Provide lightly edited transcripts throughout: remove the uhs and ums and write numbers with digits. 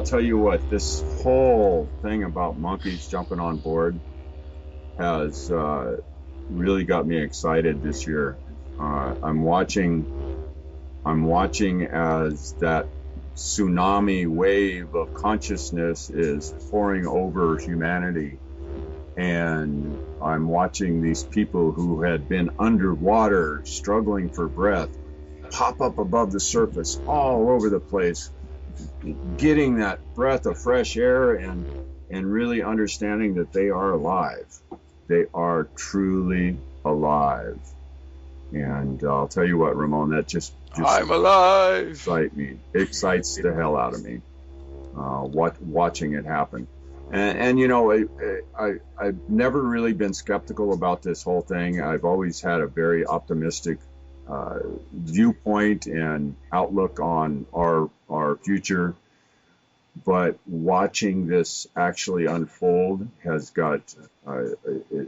I'll tell you what, this whole thing about monkeys jumping on board has really got me excited this year. I'm watching as that tsunami wave of consciousness is pouring over humanity. And I'm watching these people who had been underwater, struggling for breath, pop up above the surface all over the place, getting that breath of fresh air and really understanding that they are alive. They are truly alive. And I'll tell you what, Ramon, that just I'm alive. Excites the hell out of me. Watching it happen. And you know, I've never really been skeptical about this whole thing. I've always had a very optimistic viewpoint and outlook on our future. But watching this actually unfold has got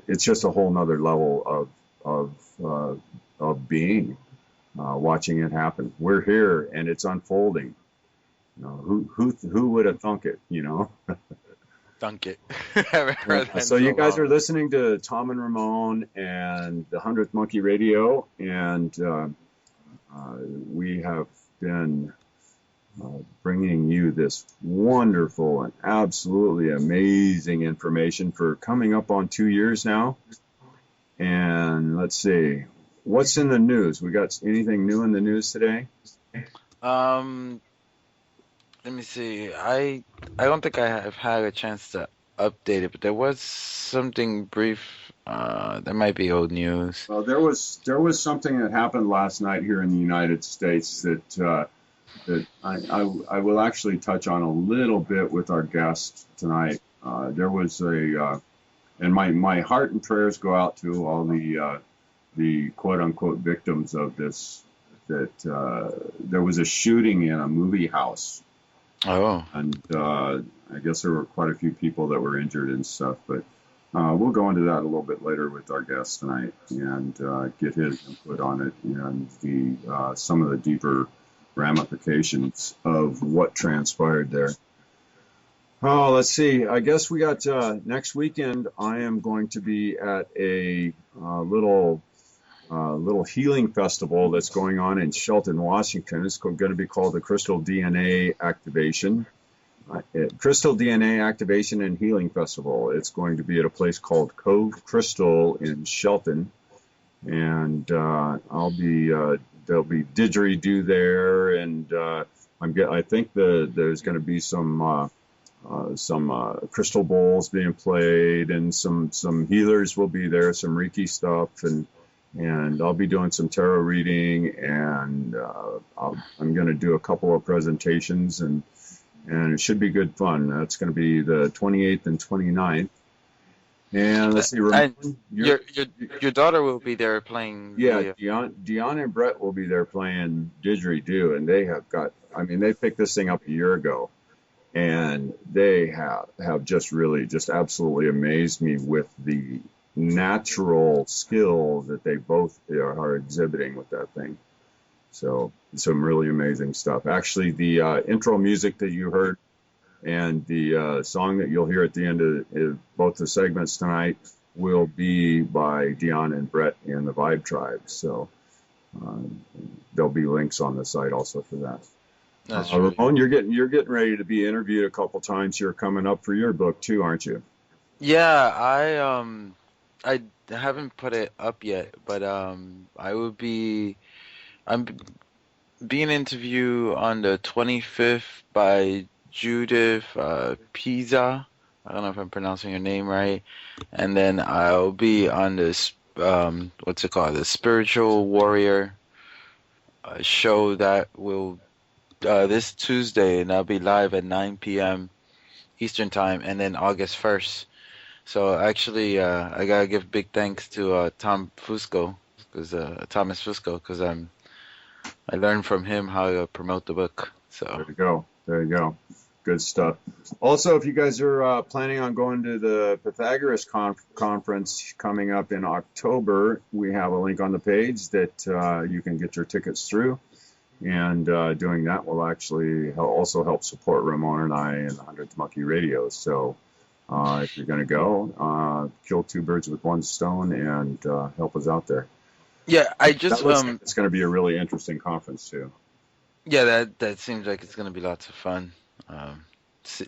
it's just a whole nother level of being. Watching it happen. We're here and it's unfolding. You know, who would have thunk it? You know. Thunk it. Haven't heard that So you guys long. are listening to Tom and Ramon and the 100th Monkey Radio, and we have been bringing you this wonderful and absolutely amazing information for coming up on 2 years now. And let's see, what's in the news? We got anything new in the news today? Let me see. I don't think I have had a chance to update it, but there was something brief. There might be old news. Well, there was something that happened last night here in the United States that I will actually touch on a little bit with our guest tonight. There was and my heart and prayers go out to all the quote unquote victims of this. That there was a shooting in a movie house. Oh. And I guess there were quite a few people that were injured and stuff, but we'll go into that a little bit later with our guest tonight and get his input on it and the some of the deeper ramifications of what transpired there. Oh, let's see. I guess we got next weekend. I am going to be at a little healing festival that's going on in Shelton, Washington. It's going to be called the Crystal DNA Activation. Crystal DNA Activation and Healing Festival. It's going to be at a place called Cove Crystal in Shelton. And there'll be didgeridoo there, and I think there's going to be some crystal bowls being played, and some healers will be there, some Reiki stuff, and I'll be doing some tarot reading, and I'm going to do a couple of presentations, and it should be good fun. That's going to be the 28th and 29th. And let's see, Ramon, your daughter will be there playing. Yeah, Dion and Brett will be there playing didgeridoo, and they picked this thing up a year ago, and they have just absolutely amazed me with the natural skill that they both are exhibiting with that thing. So some really amazing stuff. Actually, the intro music that you heard and the song that you'll hear at the end of both the segments tonight will be by Dion and Brett in the Vibe Tribe. So there'll be links on the site also for that. That's Ramon, you're getting ready to be interviewed a couple times. You're coming up for your book too, aren't you? Yeah, I haven't put it up yet, but I'm being interviewed on the 25th by Judith Pisa. I don't know if I'm pronouncing your name right. And then I'll be on this what's it called, the Spiritual Warrior show that will this Tuesday, and I'll be live at 9 p.m. Eastern Time, and then August 1st. So actually, I gotta give big thanks to Thomas Fusco, because I learned from him how to promote the book. So there you go, good stuff. Also, if you guys are planning on going to the Pythagoras conference coming up in October, we have a link on the page that you can get your tickets through. And doing that will actually also help support Ramon and I in the 100th Monkey Radio. So if you're going to go, kill two birds with one stone and help us out there. Yeah, I That just looks like it's going to be a really interesting conference too. yeah, that seems like it's gonna be lots of fun.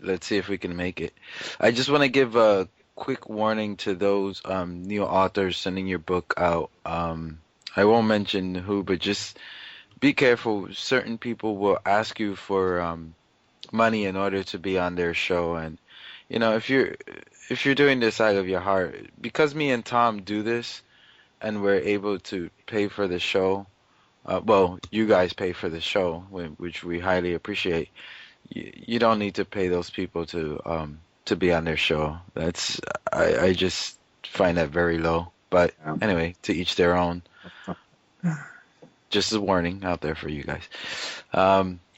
Let's see if we can make it. I just want to give a quick warning to those new authors sending your book out. I won't mention who, but just be careful. Certain people will ask you for money in order to be on their show, and if you're doing this out of your heart, because me and Tom do this, and we're able to pay for the show. Well, you guys pay for the show, which we highly appreciate. You don't need to pay those people to be on their show. I just find that very low. But anyway, to each their own. Just a warning out there for you guys.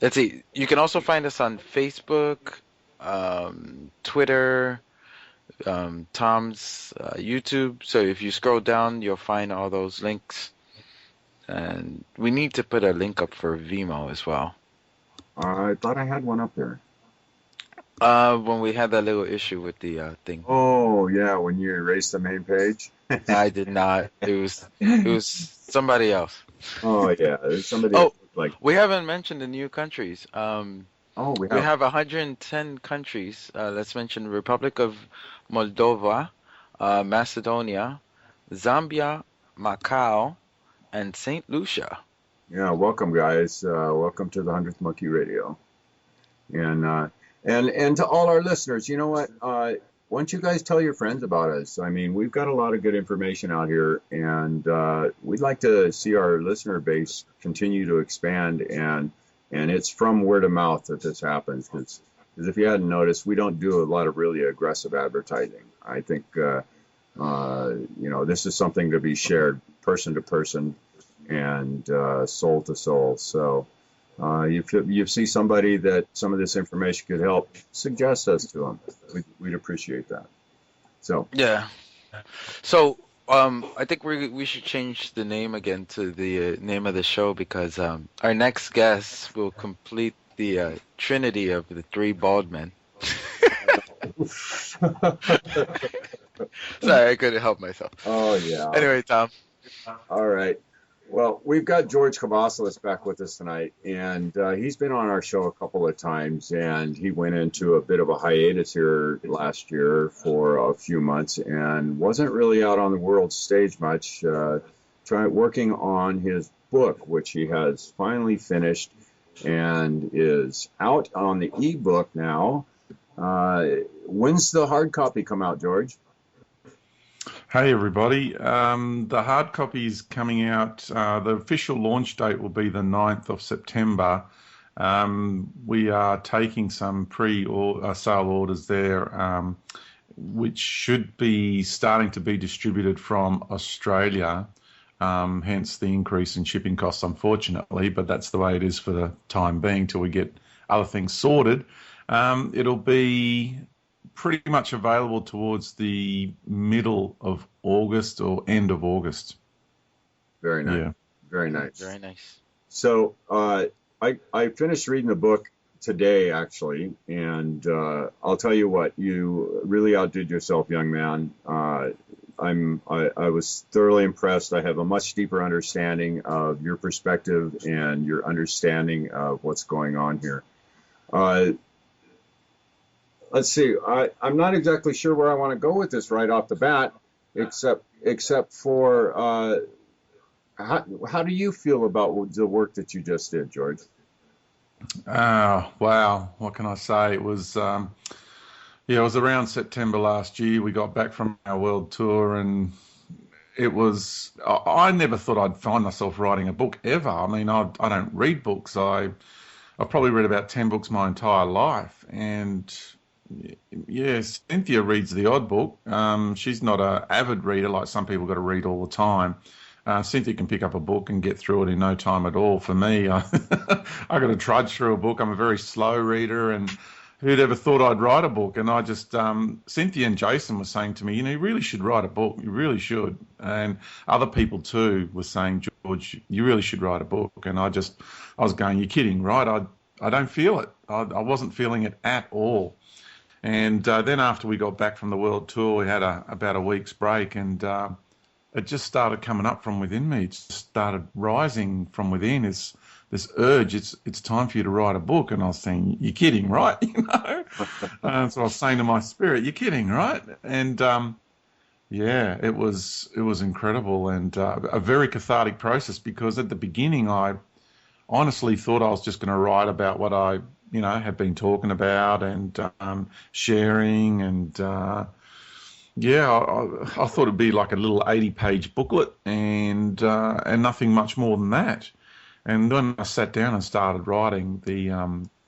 Let's see. You can also find us on Facebook, Twitter, Tom's YouTube. So if you scroll down, you'll find all those links. And we need to put a link up for Vimeo as well. I thought I had one up there. When we had that little issue with the thing. Oh yeah, when you erased the main page. I did not. It was somebody else. Oh yeah, there's somebody. Oh, like we haven't mentioned the new countries. we We have 110 countries. Let's mention Republic of Moldova, Macedonia, Zambia, Macau, and St. Lucia. Yeah, welcome guys. Welcome to the 100th Monkey Radio, and to all our listeners. You know what? Why don't you guys tell your friends about us? I mean, we've got a lot of good information out here, and we'd like to see our listener base continue to expand, and it's from word of mouth that this happens. Because if you hadn't noticed, we don't do a lot of really aggressive advertising. I think this is something to be shared person to person and soul to soul. So if you see somebody that some of this information could help, suggest us to them. We'd appreciate that. So yeah. So I think we should change the name again to the name of the show, because our next guest will complete the trinity of the three bald men. Sorry, I couldn't help myself. Oh yeah. Anyway, Tom. All right. Well, we've got George Kavassilas back with us tonight, and he's been on our show a couple of times, and he went into a bit of a hiatus here last year for a few months and wasn't really out on the world stage much, working on his book, which he has finally finished and is out on the ebook now. When's the hard copy come out, George? Hey everybody, the hard copy is coming out, the official launch date will be the 9th of September. We are taking some pre-sale orders there, which should be starting to be distributed from Australia, hence the increase in shipping costs, unfortunately, but that's the way it is for the time being till we get other things sorted. It'll be pretty much available towards the middle of August or end of August. Very nice. Yeah. Very nice. Very nice. So I finished reading the book today, actually, and I'll tell you what, you really outdid yourself, young man. I was thoroughly impressed. I have a much deeper understanding of your perspective and your understanding of what's going on here. Let's see. I'm not exactly sure where I want to go with this right off the bat, except for how do you feel about the work that you just did, George? Wow. What can I say? It was around September last year. We got back from our world tour, and I never thought I'd find myself writing a book ever. I mean, I don't read books. I've probably read about 10 books my entire life, and yes, Cynthia reads the odd book. She's not an avid reader like some people got to read all the time. Cynthia can pick up a book and get through it in no time at all. For me, I got to trudge through a book. I'm a very slow reader, and who'd ever thought I'd write a book? And I just, Cynthia and Jason were saying to me, you really should write a book. You really should. And other people too were saying, George, you really should write a book. And I was going, you're kidding, right? I don't feel it. I wasn't feeling it at all. And then after we got back from the world tour, we had about a week's break, and it just started coming up from within me. It just started rising from within. This urge, it's time for you to write a book. And I was saying, you're kidding, right? So I was saying to my spirit, you're kidding, right? And yeah, it was incredible, and a very cathartic process, because at the beginning I honestly thought I was just going to write about what I had been talking about and sharing, and yeah, I thought it'd be like a little 80-page booklet and nothing much more than that. And when I sat down and started writing,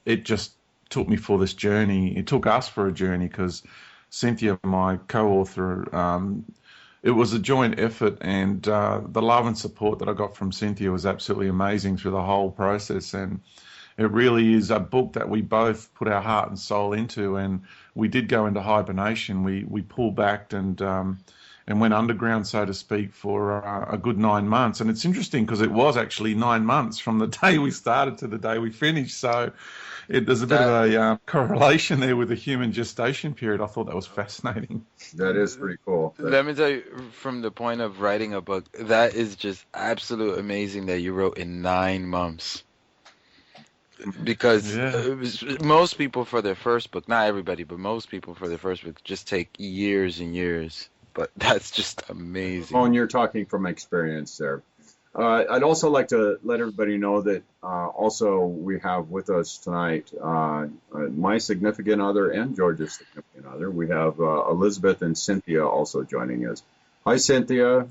it just took me for this journey. It took us for a journey, because Cynthia, my co-author, it was a joint effort, and the love and support that I got from Cynthia was absolutely amazing through the whole process. And it really is a book that we both put our heart and soul into, and we did go into hibernation. We pulled back and went underground, so to speak, for a good 9 months. And it's interesting because it was actually 9 months from the day we started to the day we finished. So there's a bit of a correlation there with the human gestation period. I thought that was fascinating. That is pretty cool. Let me tell you, from the point of writing a book, that is just absolute amazing that you wrote in 9 months. Because most people for their first book, not everybody, but most people for their first book just take years and years. But that's just amazing. Oh, and you're talking from experience there. I'd also like to let everybody know that also we have with us tonight my significant other and George's significant other. We have Elizabeth and Cynthia also joining us. Hi, Cynthia.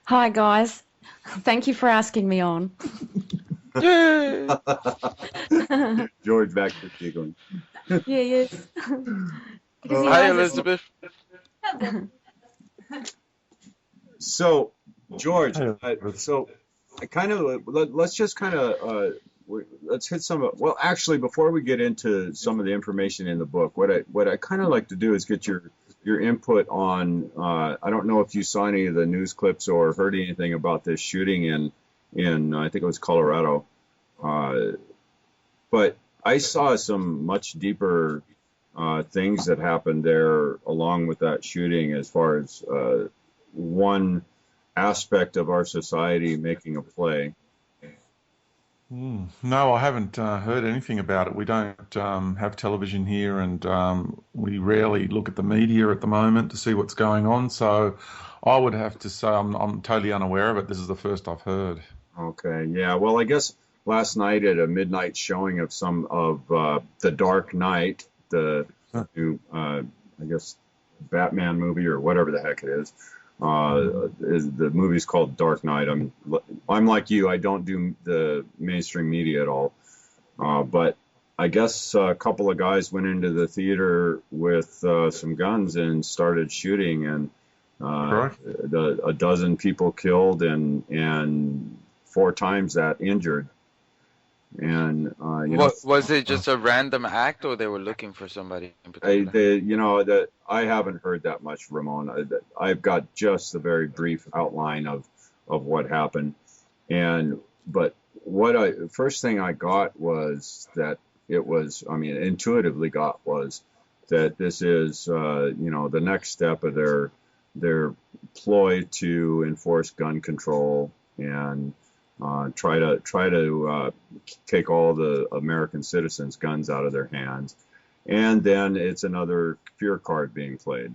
Hi, guys. Thank you for asking me on. Yay! George back to giggling. Yes. Hi, Elizabeth. So, George, so I kind of let's just kind of let's hit some. Well, actually, before we get into some of the information in the book, what I kind of like to do is get your input on. I don't know if you saw any of the news clips or heard anything about this shooting in I think it was Colorado, but I saw some much deeper things that happened there along with that shooting, as far as one aspect of our society making a play. No, I haven't heard anything about it. We don't have television here, and we rarely look at the media at the moment to see what's going on. So I would have to say I'm totally unaware of it. This is the first I've heard. Okay, yeah. Well, I guess last night at a midnight showing of some of The Dark Knight, the new, I guess, Batman movie or whatever the heck it is. The movie's called Dark Knight. I'm like you. I don't do the mainstream media at all. But I guess a couple of guys went into the theater with some guns and started shooting, and a dozen people killed and 4 times that injured. And was it just a random act, or they were looking for somebody in particular? I haven't heard that much, Ramon. I've got just a very brief outline of what happened, but first thing I got was that it was, intuitively got was that this is the next step of their ploy to enforce gun control and try to take all the American citizens' guns out of their hands, and then it's another fear card being played.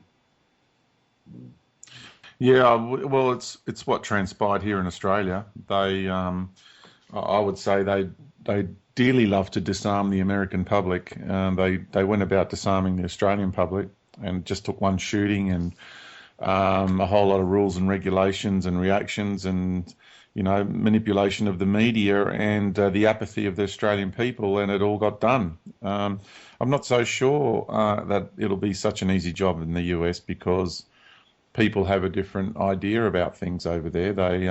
Yeah, well, it's what transpired here in Australia. They, I would say, they dearly love to disarm the American public. They went about disarming the Australian public, and just took one shooting and a whole lot of rules and regulations and reactions and manipulation of the media and the apathy of the Australian people, and it all got done. I'm not so sure that it'll be such an easy job in the US, because people have a different idea about things over there. They,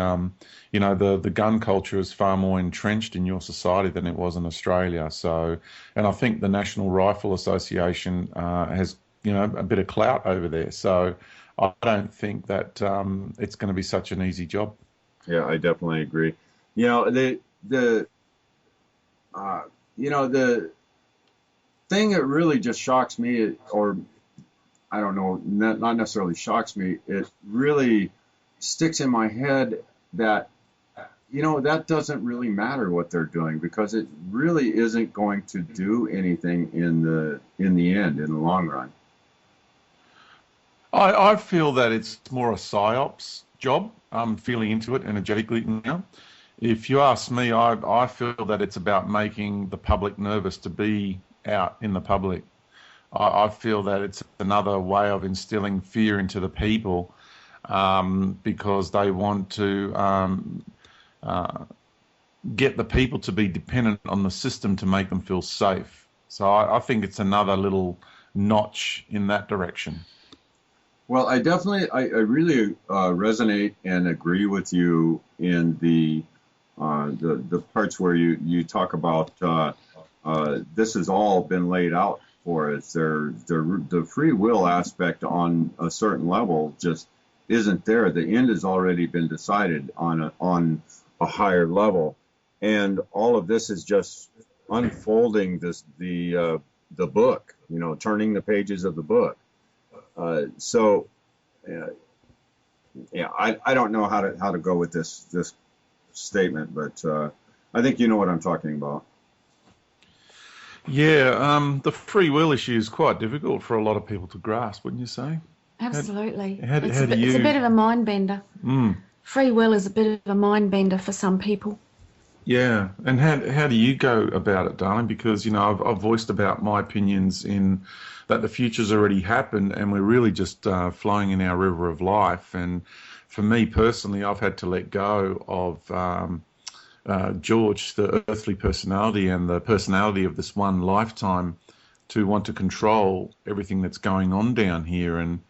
the gun culture is far more entrenched in your society than it was in Australia. So, and I think the National Rifle Association has, a bit of clout over there. So I don't think that it's going to be such an easy job. Yeah, I definitely agree. The thing that really just shocks me, or I don't know, not necessarily shocks me, it really sticks in my head that, that doesn't really matter what they're doing, because it really isn't going to do anything in the end, in the long run. I feel that it's more a psyops job. I'm feeling into it energetically now. If you ask me, I feel that it's about making the public nervous to be out in the public. I feel that it's another way of instilling fear into the people, because they want to get the people to be dependent on the system to make them feel safe. So I think it's another little notch in that direction. Well, I really resonate and agree with you in the parts where you talk about this has all been laid out for us. The free will aspect on a certain level just isn't there. The end has already been decided on a higher level, and all of this is just unfolding the book. Turning the pages of the book. I don't know how to go with this statement, but I think you know what I'm talking about. Yeah, the free will issue is quite difficult for a lot of people to grasp, wouldn't you say? Absolutely. It's a bit of a mind bender. Free will is a bit of a mind bender for some people. Yeah, and how do you go about it, darling? Because I've voiced about my opinions in that the future's already happened, and we're really just flowing in our river of life. And for me personally, I've had to let go of George, the earthly personality, and the personality of this one lifetime, to want to control everything that's going on down here. And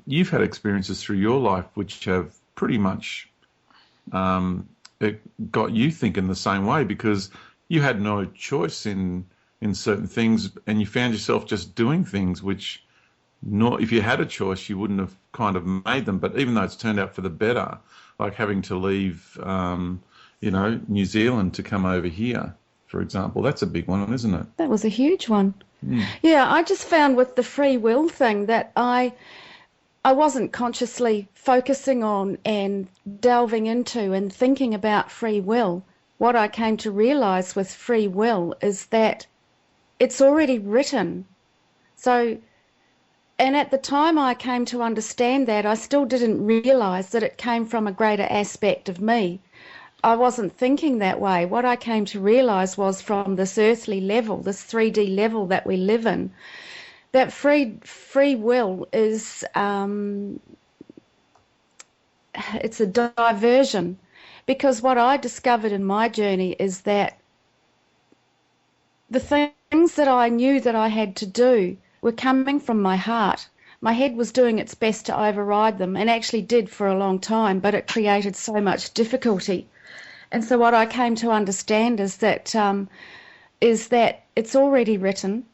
you've had experiences through your life which have pretty much it got you thinking the same way, because you had no choice in certain things, and you found yourself just doing things which, if you had a choice, you wouldn't have kind of made them. But even though it's turned out for the better, like having to leave, New Zealand to come over here, for example, that's a big one, isn't it? That was a huge one. Yeah, I just found with the free will thing that I wasn't consciously focusing on and delving into and thinking about free will. What I came to realize with free will is that it's already written. So, and at the time I came to understand that, I still didn't realize that it came from a greater aspect of me. I wasn't thinking that way. What I came to realize was from this earthly level, this 3D level that we live in, that free will is it's a diversion, because what I discovered in my journey is that the things that I knew that I had to do were coming from my heart. My head was doing its best to override them, and actually did for a long time, but it created so much difficulty. And so what I came to understand is that it's already written.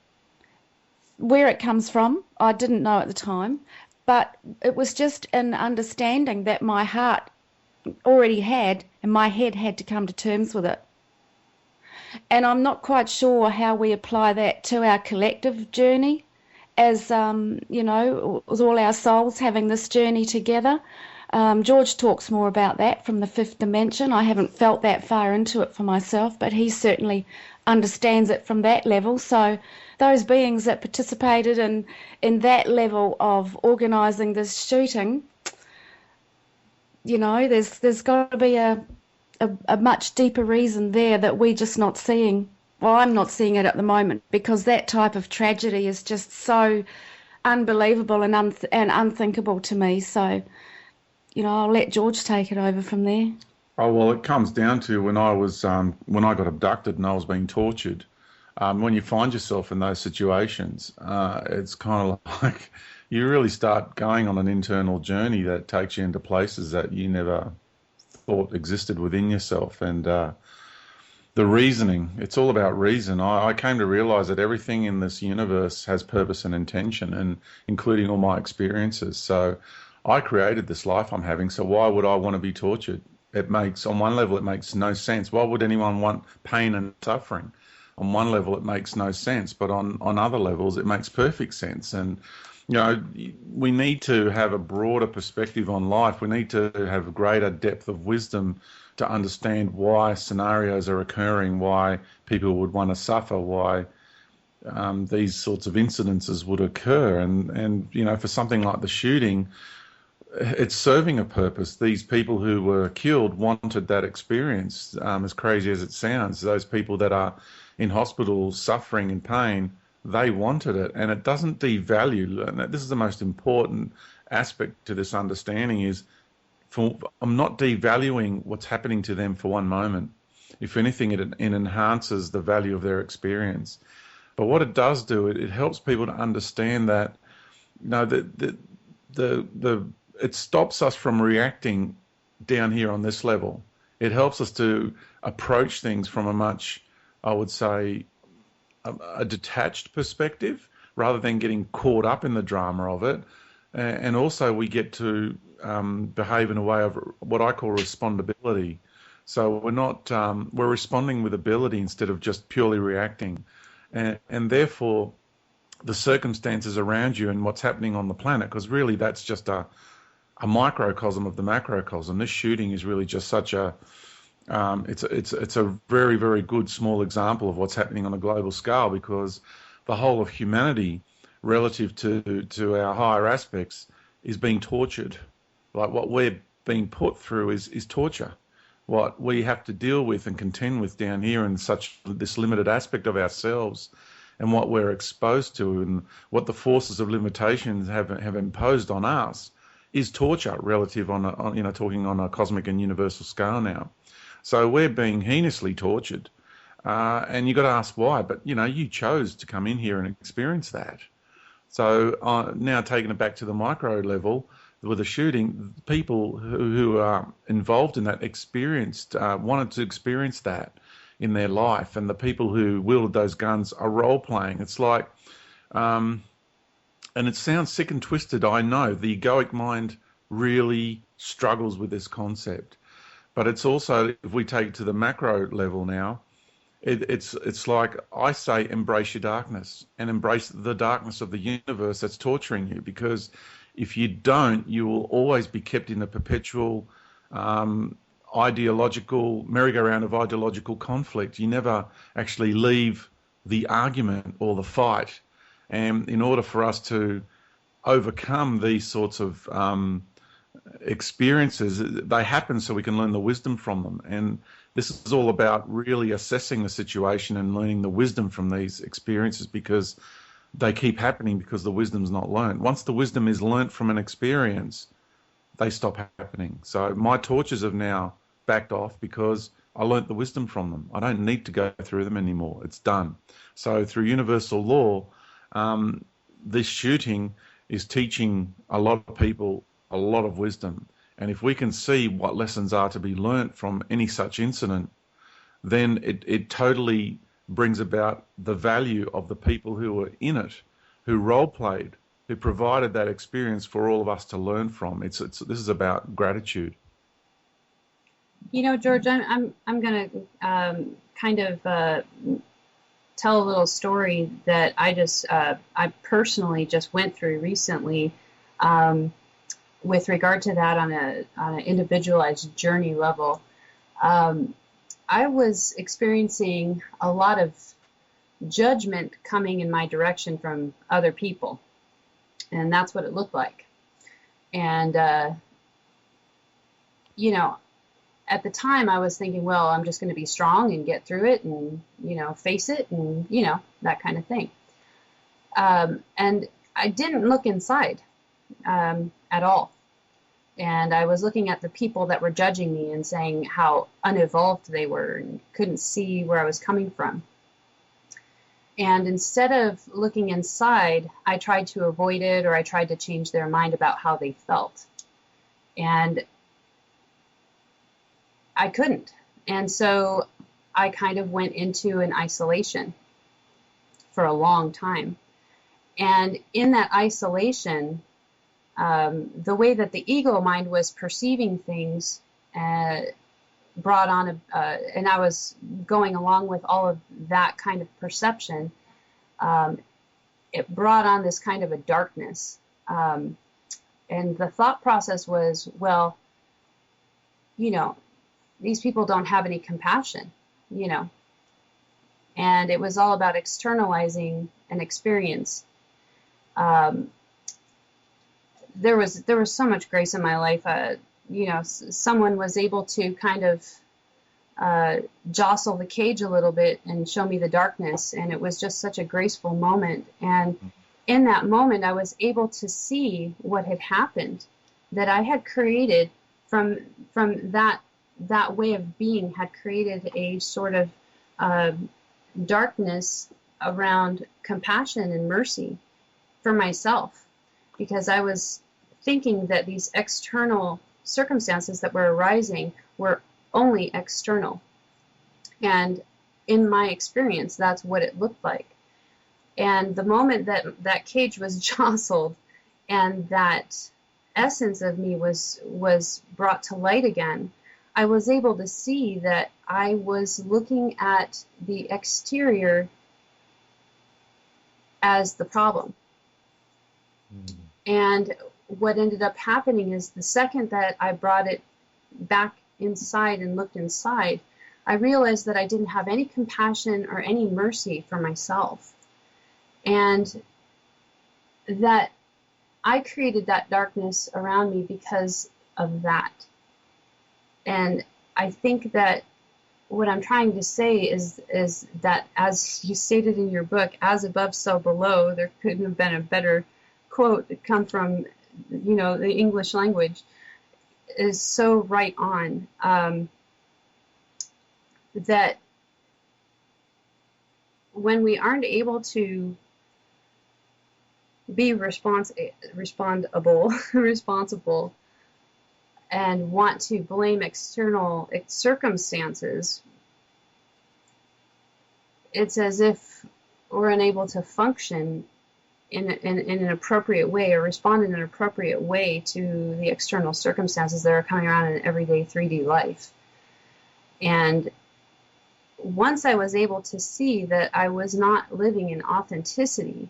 Where it comes from, I didn't know at the time, but it was just an understanding that my heart already had, and my head had to come to terms with it. And I'm not quite sure how we apply that to our collective journey, as with all our souls having this journey together. George talks more about that from the fifth dimension. I haven't felt that far into it for myself, but he certainly understands it from that level. So those beings that participated in that level of organising this shooting, there's got to be a much deeper reason there that we're just not seeing. Well, I'm not seeing it at the moment, because that type of tragedy is just so unbelievable and unthinkable to me. So, I'll let George take it over from there. Oh, well, it comes down to when I got abducted and I was being tortured. When you find yourself in those situations, it's kind of like you really start going on an internal journey that takes you into places that you never thought existed within yourself. And the reasoning, it's all about reason. I came to realize that everything in this universe has purpose and intention, and including all my experiences. So I created this life I'm having, so why would I want to be tortured? It makes, on one level, it makes no sense. Why would anyone want pain and suffering? On one level, it makes no sense, but on other levels, it makes perfect sense. And, you know, we need to have a broader perspective on life. We need to have a greater depth of wisdom to understand why scenarios are occurring, why people would want to suffer, why these sorts of incidences would occur. And you know, for something like the shooting, it's serving a purpose. These people who were killed wanted that experience, as crazy as it sounds. Those people that are in hospitals suffering and pain, they wanted it, and it doesn't devalue. And this is the most important aspect to this understanding is, I'm not devaluing what's happening to them for one moment. If anything, it enhances the value of their experience. But what it does do, it helps people to understand that, you know, it stops us from reacting down here on this level. It helps us to approach things from a much, I would say, a detached perspective, rather than getting caught up in the drama of it. And also we get to behave in a way of what I call respondability. So we're responding with ability instead of just purely reacting. And therefore, the circumstances around you and what's happening on the planet, because really that's just a microcosm of the macrocosm. This shooting is really just such a it's a very, very good small example of what's happening on a global scale, because the whole of humanity relative to our higher aspects is being tortured. Like what we're being put through is torture. What we have to deal with and contend with down here in this limited aspect of ourselves, and what we're exposed to, and what the forces of limitations have imposed on us, is torture relative on talking on a cosmic and universal scale now. So we're being heinously tortured, and you've got to ask why. But you chose to come in here and experience that. So now taking it back to the micro level with the shooting, people who are involved in that wanted to experience that in their life, and the people who wielded those guns are role playing. It's like, and it sounds sick and twisted, I know. The egoic mind really struggles with this concept. But it's also, if we take it to the macro level now, it's like I say, embrace your darkness and embrace the darkness of the universe that's torturing you, because if you don't, you will always be kept in a perpetual ideological merry-go-round of ideological conflict. You never actually leave the argument or the fight. And in order for us to overcome these sorts of experiences, they happen so we can learn the wisdom from them. And this is all about really assessing the situation and learning the wisdom from these experiences, because they keep happening because the wisdom's not learned. Once the wisdom is learnt from an experience, they stop happening. So my tortures have now backed off because I learnt the wisdom from them. I don't need to go through them anymore. It's done. So through universal law, this shooting is teaching a lot of people a lot of wisdom. And if we can see what lessons are to be learnt from any such incident, then it totally brings about the value of the people who were in it, who role-played, who provided that experience for all of us to learn from. This is about gratitude. George, I'm going to kind of tell a little story that I personally just went through recently, with regard to that on an individualized journey level. I was experiencing a lot of judgment coming in my direction from other people, and that's what it looked like. And at the time I was thinking, well, I'm just going to be strong and get through it and face it and that kind of thing. And I didn't look inside at all. And I was looking at the people that were judging me and saying how unevolved they were and couldn't see where I was coming from. And instead of looking inside, I tried to avoid it, or I tried to change their mind about how they felt. And I couldn't. And so I kind of went into an isolation for a long time. And in that isolation, the way that the ego mind was perceiving things brought on and I was going along with all of that kind of perception. It brought on this kind of a darkness. And the thought process was, well, you know, these people don't have any compassion, you know. And it was all about externalizing an experience. There was so much grace in my life. You know, someone was able to kind of jostle the cage a little bit and show me the darkness, and it was just such a graceful moment. And in that moment, I was able to see what had happened, that I had created from that way of being, had created a sort of darkness around compassion and mercy for myself, because I was thinking that these external circumstances that were arising were only external. And in my experience, that's what it looked like. And the moment that that cage was jostled and that essence of me was brought to light again, I was able to see that I was looking at the exterior as the problem. And what ended up happening is, the second that I brought it back inside and looked inside, I realized that I didn't have any compassion or any mercy for myself. And that I created that darkness around me because of that. And I think that what I'm trying to say is that, as you stated in your book, as above, so below, there couldn't have been a better quote that come from, you know, the English language, is so right on. That when we aren't able to be responsible and want to blame external circumstances, it's as if we're unable to function in an appropriate way, or respond in an appropriate way to the external circumstances that are coming around in everyday 3D life. And once I was able to see that I was not living in authenticity,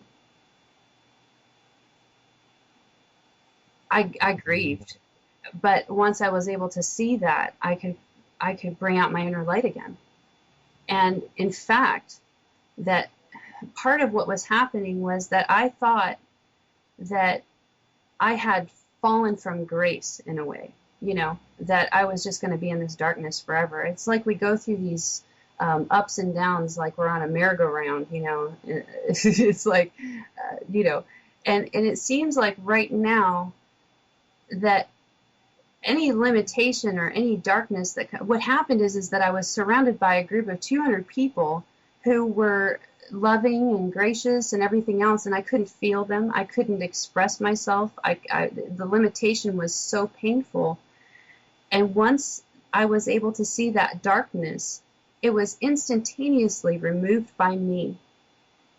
I grieved. But once I was able to see that, I could bring out my inner light again. And in fact, that part of what was happening was that I thought that I had fallen from grace in a way, you know, that I was just going to be in this darkness forever. It's like we go through these ups and downs, like we're on a merry-go-round, you know. It's like, you know, and it seems like right now that any limitation or any darkness that what happened is that I was surrounded by a group of 200 people who were loving and gracious and everything else, and I couldn't feel them. I couldn't express myself. The limitation was so painful. And once I was able to see that darkness, it was instantaneously removed by me,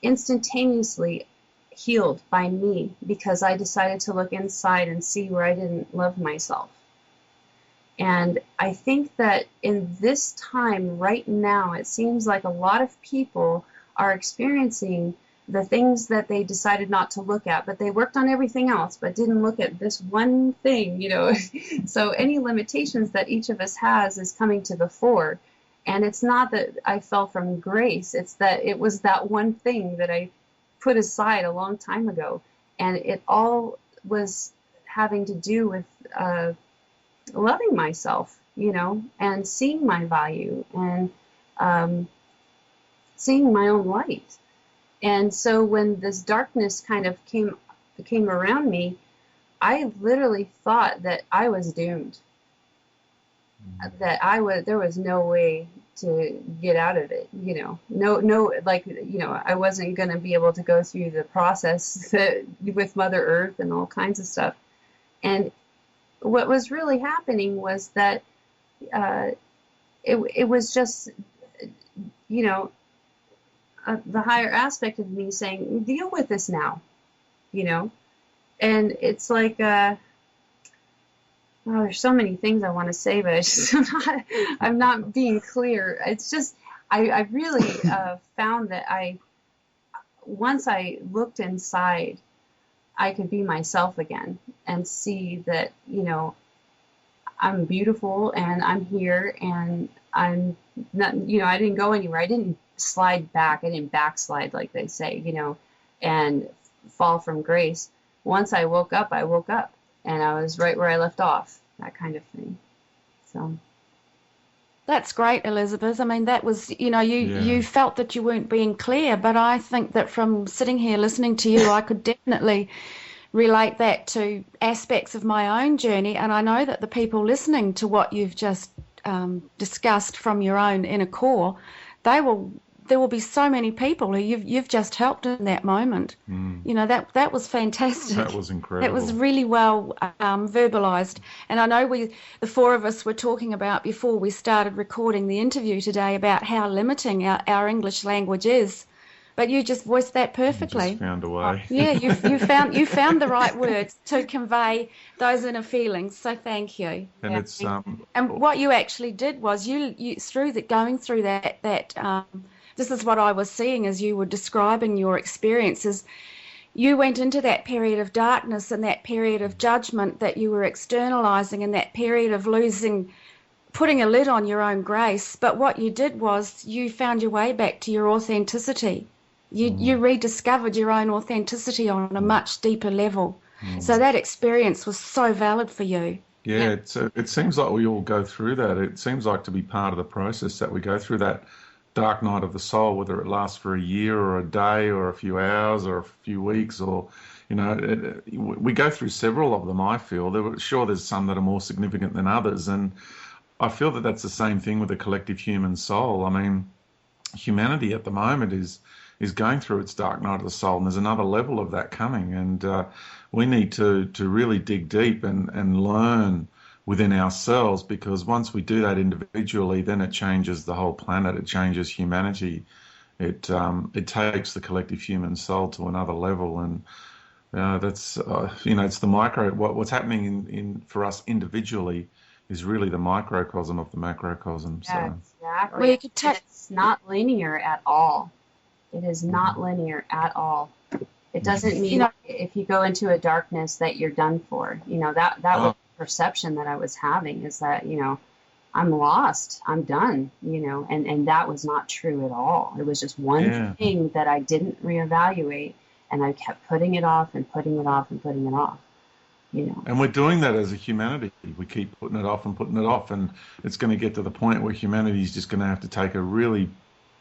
instantaneously healed by me, because I decided to look inside and see where I didn't love myself. And I think that in this time right now, it seems like a lot of people are experiencing the things that they decided not to look at, but they worked on everything else, but didn't look at this one thing, you know. So any limitations that each of us has is coming to the fore. And it's not that I fell from grace, it's that it was that one thing that I put aside a long time ago. And it all was having to do with loving myself, you know, and seeing my value, and seeing my own light. And so when this darkness kind of came around me, I literally thought that I was doomed, that there was no way to get out of it, no, like, I wasn't going to be able to go through the process with Mother Earth and all kinds of stuff. And what was really happening was that it was just, the higher aspect of me saying, deal with this now, and it's like, oh, there's so many things I want to say, but I'm not being clear. It's just, I really found that once I looked inside, I could be myself again and see that, I'm beautiful and I'm here and I'm not, I didn't go anywhere. I didn't slide back. I didn't backslide, like they say, and fall from grace. Once I woke up, and I was right where I left off, that kind of thing. So. That's great, Elizabeth. I mean, that was, you felt that you weren't being clear, but I think that from sitting here listening to you, I could definitely relate that to aspects of my own journey. And I know that the people listening to what you've just discussed from your own inner core, there will be so many people who you've just helped in that moment. That was fantastic. That was incredible. It was really well verbalized. And I know the four of us were talking about before we started recording the interview today about how limiting our English language is. But you just voiced that perfectly. Just found a way. Yeah, you found the right words to convey those inner feelings. So thank you. And it's and what you actually did was you going through that this is what I was seeing as you were describing your experiences. You went into that period of darkness and that period of judgment that you were externalizing and that period of putting a lid on your own grace. But what you did was you found your way back to your authenticity. You rediscovered your own authenticity on a much deeper level. So that experience was so valid for you. Yeah, it seems like we all go through that. It seems like to be part of the process that we go through that dark night of the soul, whether it lasts for a year or a day or a few hours or a few weeks or, we go through several of them, I feel. There's some that are more significant than others. And I feel that that's the same thing with the collective human soul. I mean, humanity at the moment is going through its dark night of the soul, and there's another level of that coming. And we need to really dig deep and learn within ourselves, because once we do that individually, then it changes the whole planet. It changes humanity. It takes the collective human soul to another level, and that's it's the micro. What's happening in for us individually is really the microcosm of the macrocosm. Yeah, So exactly. Well, you could It's not linear at all. It is not linear at all. It doesn't mean if you go into a darkness that you're done for. That was the perception that I was having, is that, I'm lost, I'm done, and that was not true at all. It was just one thing that I didn't reevaluate, and I kept putting it off and putting it off and putting it off. And we're doing that as a humanity. We keep putting it off and putting it off, and it's going to get to the point where humanity is just going to have to take a really,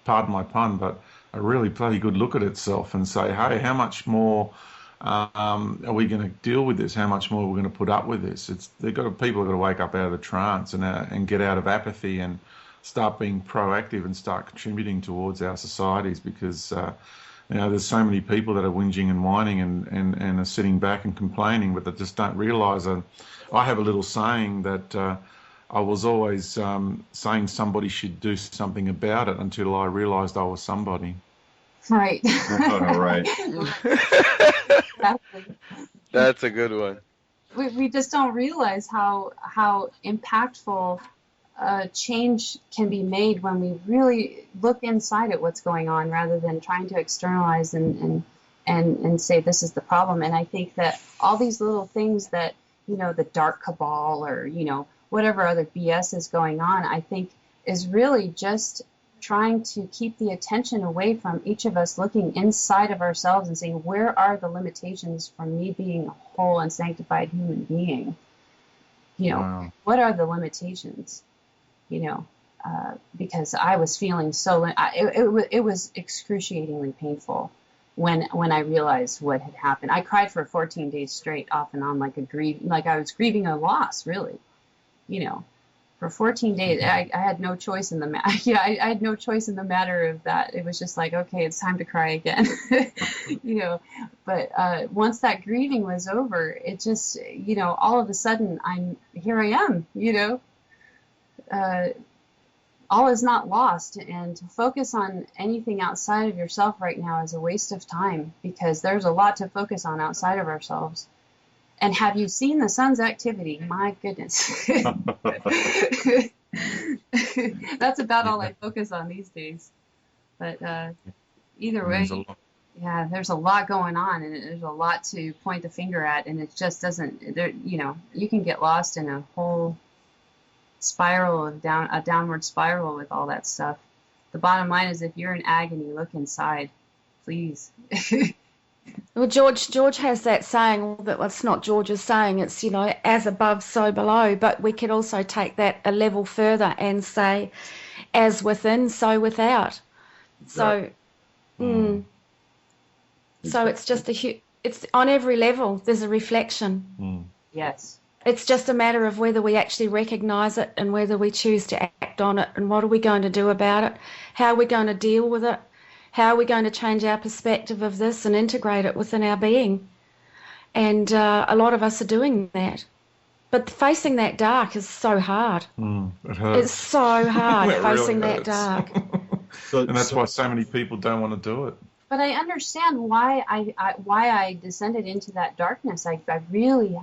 pardon my pun, but a really bloody good look at itself and say, hey, how much more are we going to deal with this? How much more are we going to put up with this? People have got to wake up out of the trance and get out of apathy and start being proactive and start contributing towards our societies, because there's so many people that are whinging and whining and are sitting back and complaining, but they just don't realise. I have a little saying that I was always saying somebody should do something about it until I realised I was somebody. Right. All right. Exactly. That's a good one. We just don't realize how impactful change can be made when we really look inside at what's going on, rather than trying to externalize and say this is the problem. And I think that all these little things that, the dark cabal or, whatever other BS is going on, I think is really just trying to keep the attention away from each of us looking inside of ourselves and saying, where are the limitations from me being a whole and sanctified human being? Wow. What are the limitations? Because I was feeling it was excruciatingly painful when I realized what had happened. I cried for 14 days straight, off and on, like I was grieving a loss, really, For 14 days, I had no choice in the matter. Yeah, I had no choice in the matter of that. It was just like, okay, it's time to cry again, you know. But once that grieving was over, it just, you know, all of a sudden, here I am, you know. All is not lost, and to focus on anything outside of yourself right now is a waste of time, because there's a lot to focus on outside of ourselves. And have you seen the sun's activity? My goodness. That's about all I focus on these days. But either way, yeah, there's a lot going on, and there's a lot to point the finger at, and it just doesn't, you know, you can get lost in a whole spiral of a downward spiral with all that stuff. The bottom line is, if you're in agony, look inside, please. Well, George has that saying, that it's not George's saying, it's, you know, as above, so below, but we could also take that a level further and say, as within, so without. So, so it's just it's on every level, there's a reflection. Yes. It's just a matter of whether we actually recognise it and whether we choose to act on it, and what are we going to do about it, how are we going to deal with it. How are we going to change our perspective of this and integrate it within our being? And a lot of us are doing that. But facing that dark is so hard. It hurts. It's so hard facing really that dark. And that's why so many people don't want to do it. But I understand why I descended into that darkness. I really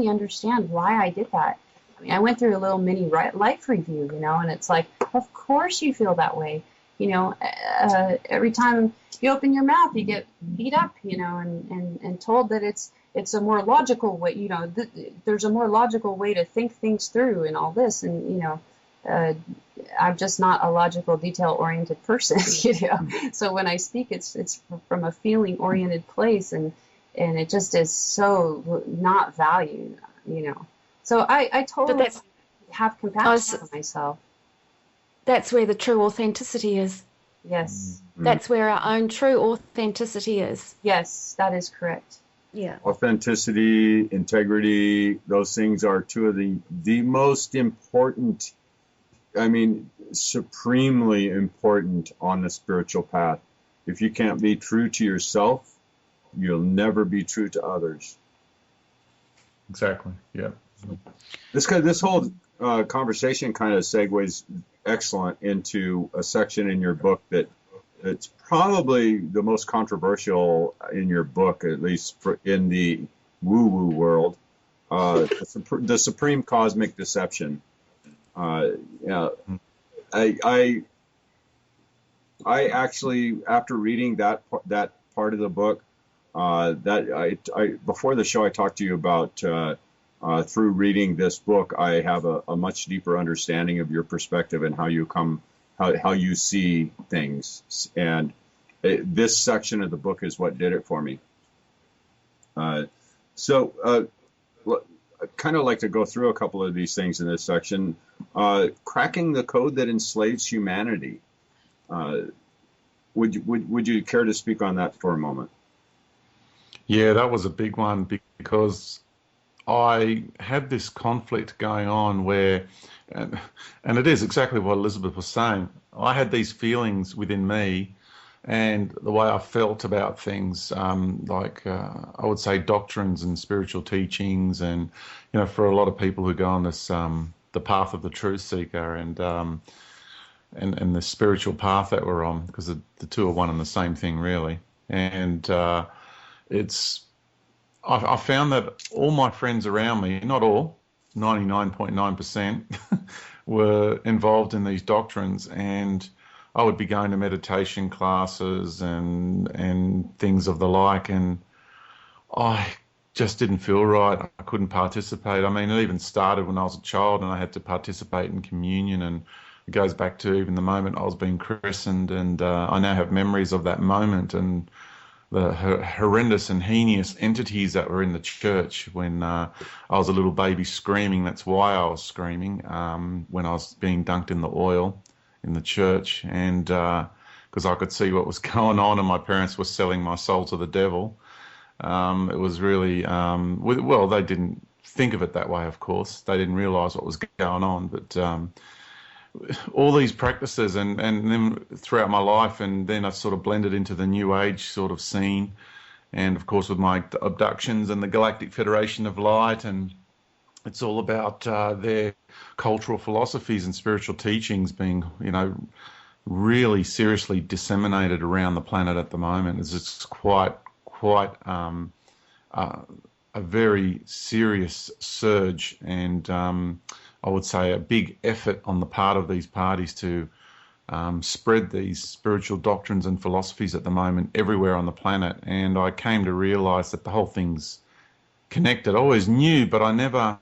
understand why I did that. I mean, I went through a little mini life review, you know, and it's like, of course you feel that way. You know, every time you open your mouth, you get beat up, you know, and told that it's a more logical way, you know, there's a more logical way to think things through and all this. And, you know, I'm just not a logical, detail-oriented person, you know. So when I speak, it's from a feeling-oriented place, and it just is so not valued, you know. So I totally have compassion for myself. That's where the true authenticity is. Yes. That's where our own true authenticity is. Yes, that is correct. Yeah. Authenticity, integrity, those things are two of the most important, I mean, supremely important on the spiritual path. If you can't be true to yourself, you'll never be true to others. Exactly, yeah. This whole conversation kind of segues excellent into a section in your book that's probably the most controversial in your book, at least in the woo-woo world, the supreme cosmic deception. I actually, after reading that part of the book, before the show I talked to you about. Through reading this book, I have a much deeper understanding of your perspective and how you see things. And this section of the book is what did it for me. So I kind of like to go through a couple of these things in this section. Cracking the code that enslaves humanity. Would you care to speak on that for a moment? Yeah, that was a big one, because I had this conflict going on where, and it is exactly what Elizabeth was saying, I had these feelings within me, and the way I felt about things, I would say doctrines and spiritual teachings, and, you know, for a lot of people who go on this, the path of the truth seeker and the spiritual path that we're on, because the two are one and the same thing, really. And I found that all my friends around me, not all, 99.9%, were involved in these doctrines, and I would be going to meditation classes and things of the like, and I just didn't feel right. I couldn't participate. I mean, it even started when I was a child and I had to participate in communion, and it goes back to even the moment I was being christened, and I now have memories of that moment and the horrendous and heinous entities that were in the church when I was a little baby screaming. That's why I was screaming when I was being dunked in the oil in the church, and because I could see what was going on, and my parents were selling my soul to the devil. It was really, well, they didn't think of it that way, of course. They didn't realise what was going on. But all these practices and then throughout my life, and then I sort of blended into the New Age sort of scene. And, of course, with my abductions and the Galactic Federation of Light, and it's all about their cultural philosophies and spiritual teachings being, really seriously disseminated around the planet at the moment. It's quite a very serious surge, and I would say a big effort on the part of these parties to spread these spiritual doctrines and philosophies at the moment everywhere on the planet. And I came to realise that the whole thing's connected. I always knew, but I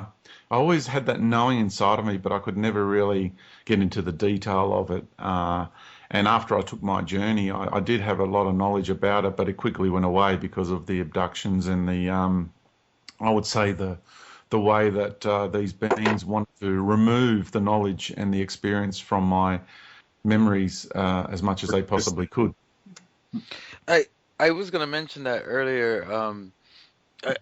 always had that knowing inside of me, but I could never really get into the detail of it. And after I took my journey, I did have a lot of knowledge about it, but it quickly went away because of the abductions and the, I would say the way that these beings want to remove the knowledge and the experience from my memories as much as they possibly could. I was going to mention that earlier.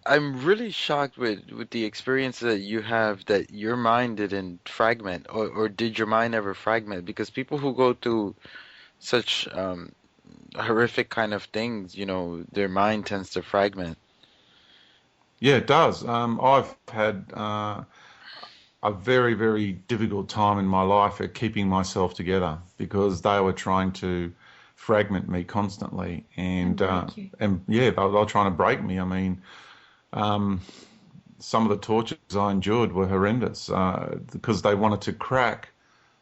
I'm really shocked with the experience that you have, that your mind didn't fragment, or did your mind ever fragment? Because people who go through such horrific kind of things, their mind tends to fragment. Yeah, it does. I've had a very, very difficult time in my life at keeping myself together because they were trying to fragment me constantly, and yeah, they were trying to break me. I mean, some of the tortures I endured were horrendous because they wanted to crack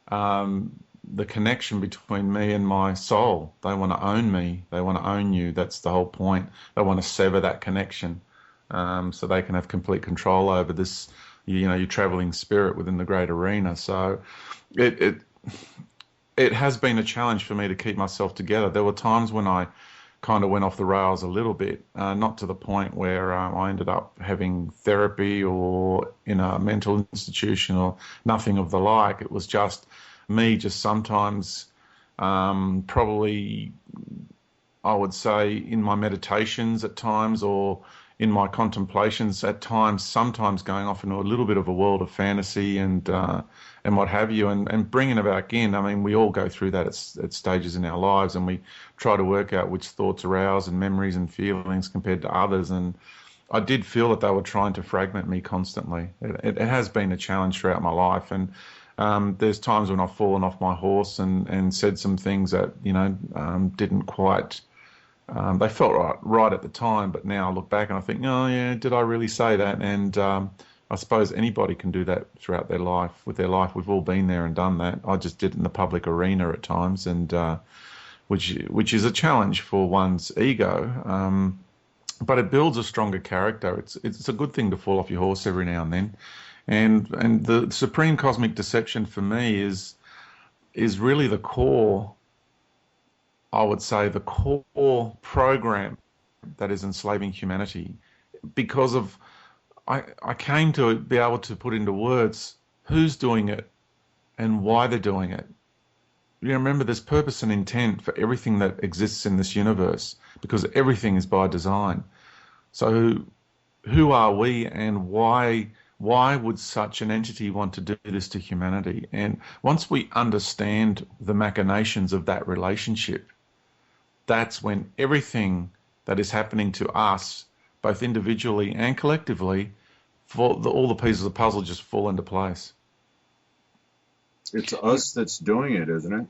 the connection between me and my soul. They want to own me. They want to own you. That's the whole point. They want to sever that connection so they can have complete control over this, your traveling spirit within the great arena. So it has been a challenge for me to keep myself together. There were times when I kind of went off the rails a little bit, not to the point where I ended up having therapy or in a mental institution or nothing of the like. It was just me just sometimes probably, I would say, in my meditations at times or in my contemplations at times, sometimes going off into a little bit of a world of fantasy and what have you, and bringing it back in. I mean, we all go through that at stages in our lives, and we try to work out which thoughts are ours and memories and feelings compared to others. And I did feel that they were trying to fragment me constantly. It has been a challenge throughout my life, and there's times when I've fallen off my horse and said some things that didn't quite. They felt right at the time, but now I look back and I think, oh yeah, did I really say that? And I suppose anybody can do that throughout their life. With their life, we've all been there and done that. I just did it in the public arena at times, and which is a challenge for one's ego. But it builds a stronger character. It's a good thing to fall off your horse every now and then. And the supreme cosmic deception for me is really the core. I would say the core program that is enslaving humanity, because of I came to be able to put into words who's doing it and why they're doing it. You remember, there's purpose and intent for everything that exists in this universe, because everything is by design. So who are we, and why would such an entity want to do this to humanity? And once we understand the machinations of that relationship, that's when everything that is happening to us, both individually and collectively, all the pieces of the puzzle just fall into place. It's us that's doing it, isn't it?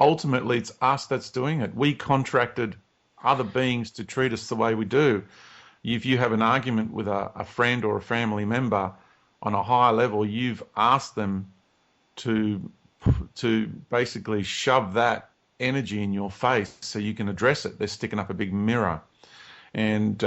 Ultimately, it's us that's doing it. We contracted other beings to treat us the way we do. If you have an argument with a friend or a family member on a higher level, you've asked them to basically shove that energy in your face so you can address it. They're sticking up a big mirror, and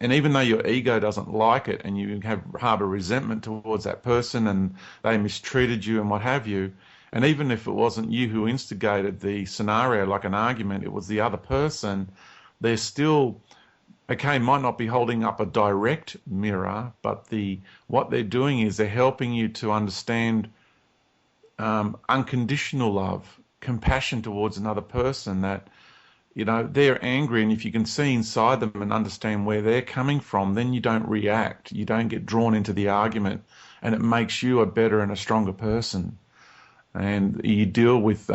even though your ego doesn't like it, and you harbour resentment towards that person, and they mistreated you and what have you, and even if it wasn't you who instigated the scenario, like an argument, it was the other person, they're still might not be holding up a direct mirror, but what they're doing is they're helping you to understand unconditional love, compassion towards another person, that You know, they're angry, and if you can see inside them and understand where they're coming from, then you don't react. You don't get drawn into the argument, and it makes you a better and a stronger person. And you deal with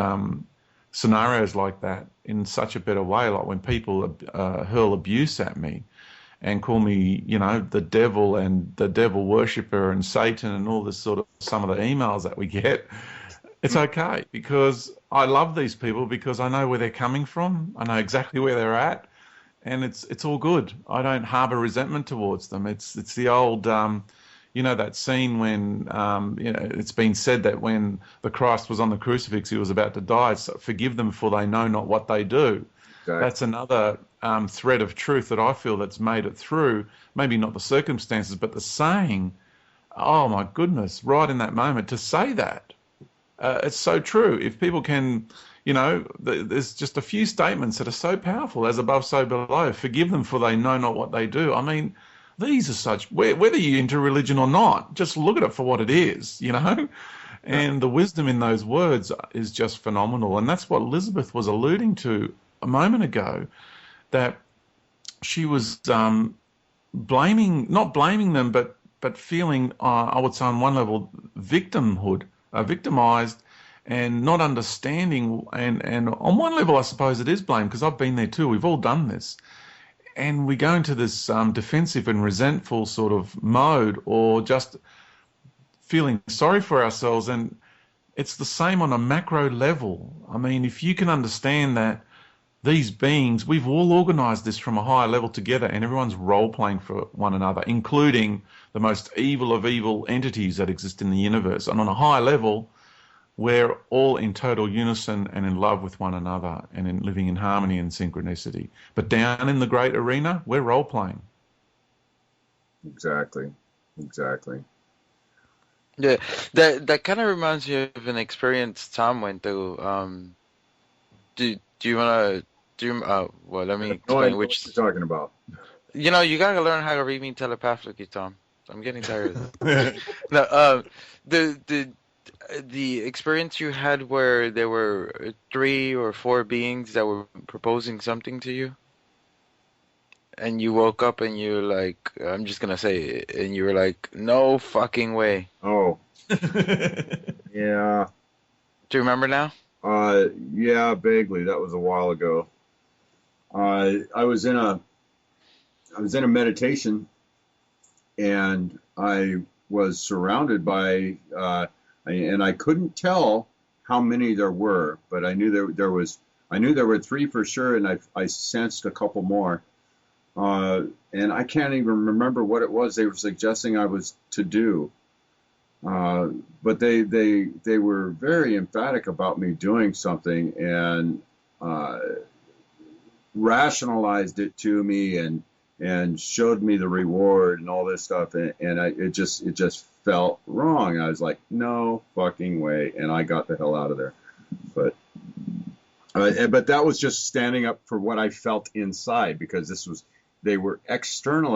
scenarios like that in such a better way, like when people hurl abuse at me and call me, you know, the devil and the devil worshipper and Satan and all this sort of some of the emails that we get. It's okay, because I love these people because I know where they're coming from. I know exactly where they're at, and it's all good. I don't harbour resentment towards them. It's the old, you know, that scene when, you know, it's been said that when the Christ was on the crucifix, he was about to die. So forgive them, for they know not what they do. Okay. That's another thread of truth that I feel that's made it through. Maybe not the circumstances, but the saying. Oh my goodness! Right in that moment to say that. It's so true. If people can, you know, there's just a few statements that are so powerful, as above, so below. Forgive them, for they know not what they do. I mean, these are such, whether you're into religion or not, just look at it for what it is, you know? And the wisdom in those words is just phenomenal. And that's what Elizabeth was alluding to a moment ago, that she was not blaming them, but feeling, I would say on one level, victimized and not understanding. And on one level, I suppose it is blame, because I've been there too. We've all done this. And we go into this defensive and resentful sort of mode, or just feeling sorry for ourselves. And it's the same on a macro level. I mean, if you can understand that these beings, we've all organised this from a higher level together, and everyone's role-playing for one another, including the most evil of evil entities that exist in the universe. And on a higher level, we're all in total unison and in love with one another and in living in harmony and synchronicity. But down in the great arena, we're role-playing. Exactly. Yeah, that kind of reminds me of an experience Tom went through. Do you want to well, let me explain which you're talking about. You know, you gotta learn how to read me telepathically, Tom. I'm getting tired of it. No, the experience you had where there were 3 or 4 beings that were proposing something to you, and you woke up and you're like, I'm just gonna say it, and you were like, no fucking way. Oh. Yeah. Do you remember now? Yeah, vaguely. That was a while ago. I was in a meditation, and I was surrounded by, and I couldn't tell how many there were, but I knew there were 3 for sure, and I sensed a couple more. And I can't even remember what it was they were suggesting I was to do. But they were very emphatic about me doing something, and rationalized it to me, and showed me the reward and all this stuff, and it just felt wrong. I was like, no fucking way, and I got the hell out of there. But that was just standing up for what I felt inside, because this was external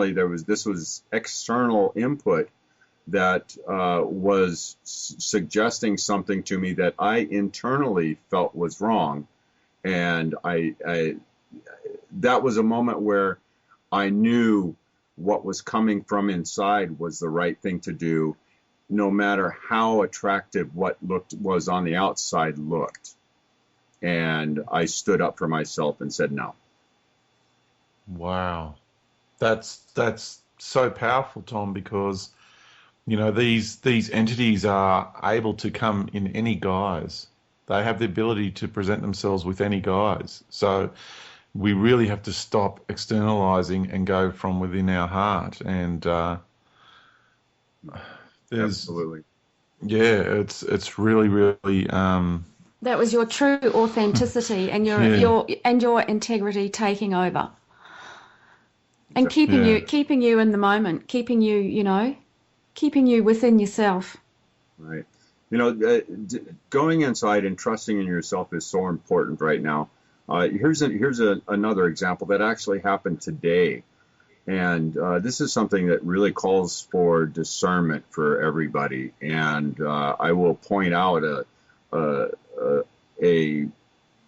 input that was suggesting something to me that I internally felt was wrong. And that was a moment where I knew what was coming from inside was the right thing to do, no matter how attractive what was on the outside looked. And I stood up for myself and said no. Wow. That's so powerful, Tom, because, you know, these entities are able to come in any guise. They have the ability to present themselves with any guise. So we really have to stop externalizing and go from within our heart. And absolutely, yeah, it's really, really. That was your true authenticity and your integrity taking over, and keeping you in the moment, keeping you within yourself. Right. You know, going inside and trusting in yourself is so important right now. Here's another example that actually happened today, and this is something that really calls for discernment for everybody. And I will point out a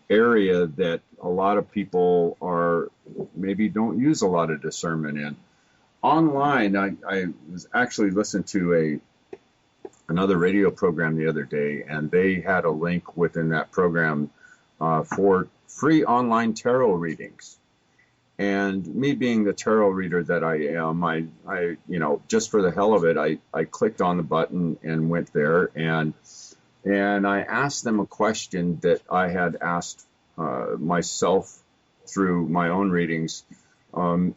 area that a lot of people are maybe don't use a lot of discernment in. Online, I was actually listening to another radio program the other day, and they had a link within that program for free online tarot readings. And me being the tarot reader that I am, I just for the hell of it, I clicked on the button and went there, and I asked them a question that I had asked myself through my own readings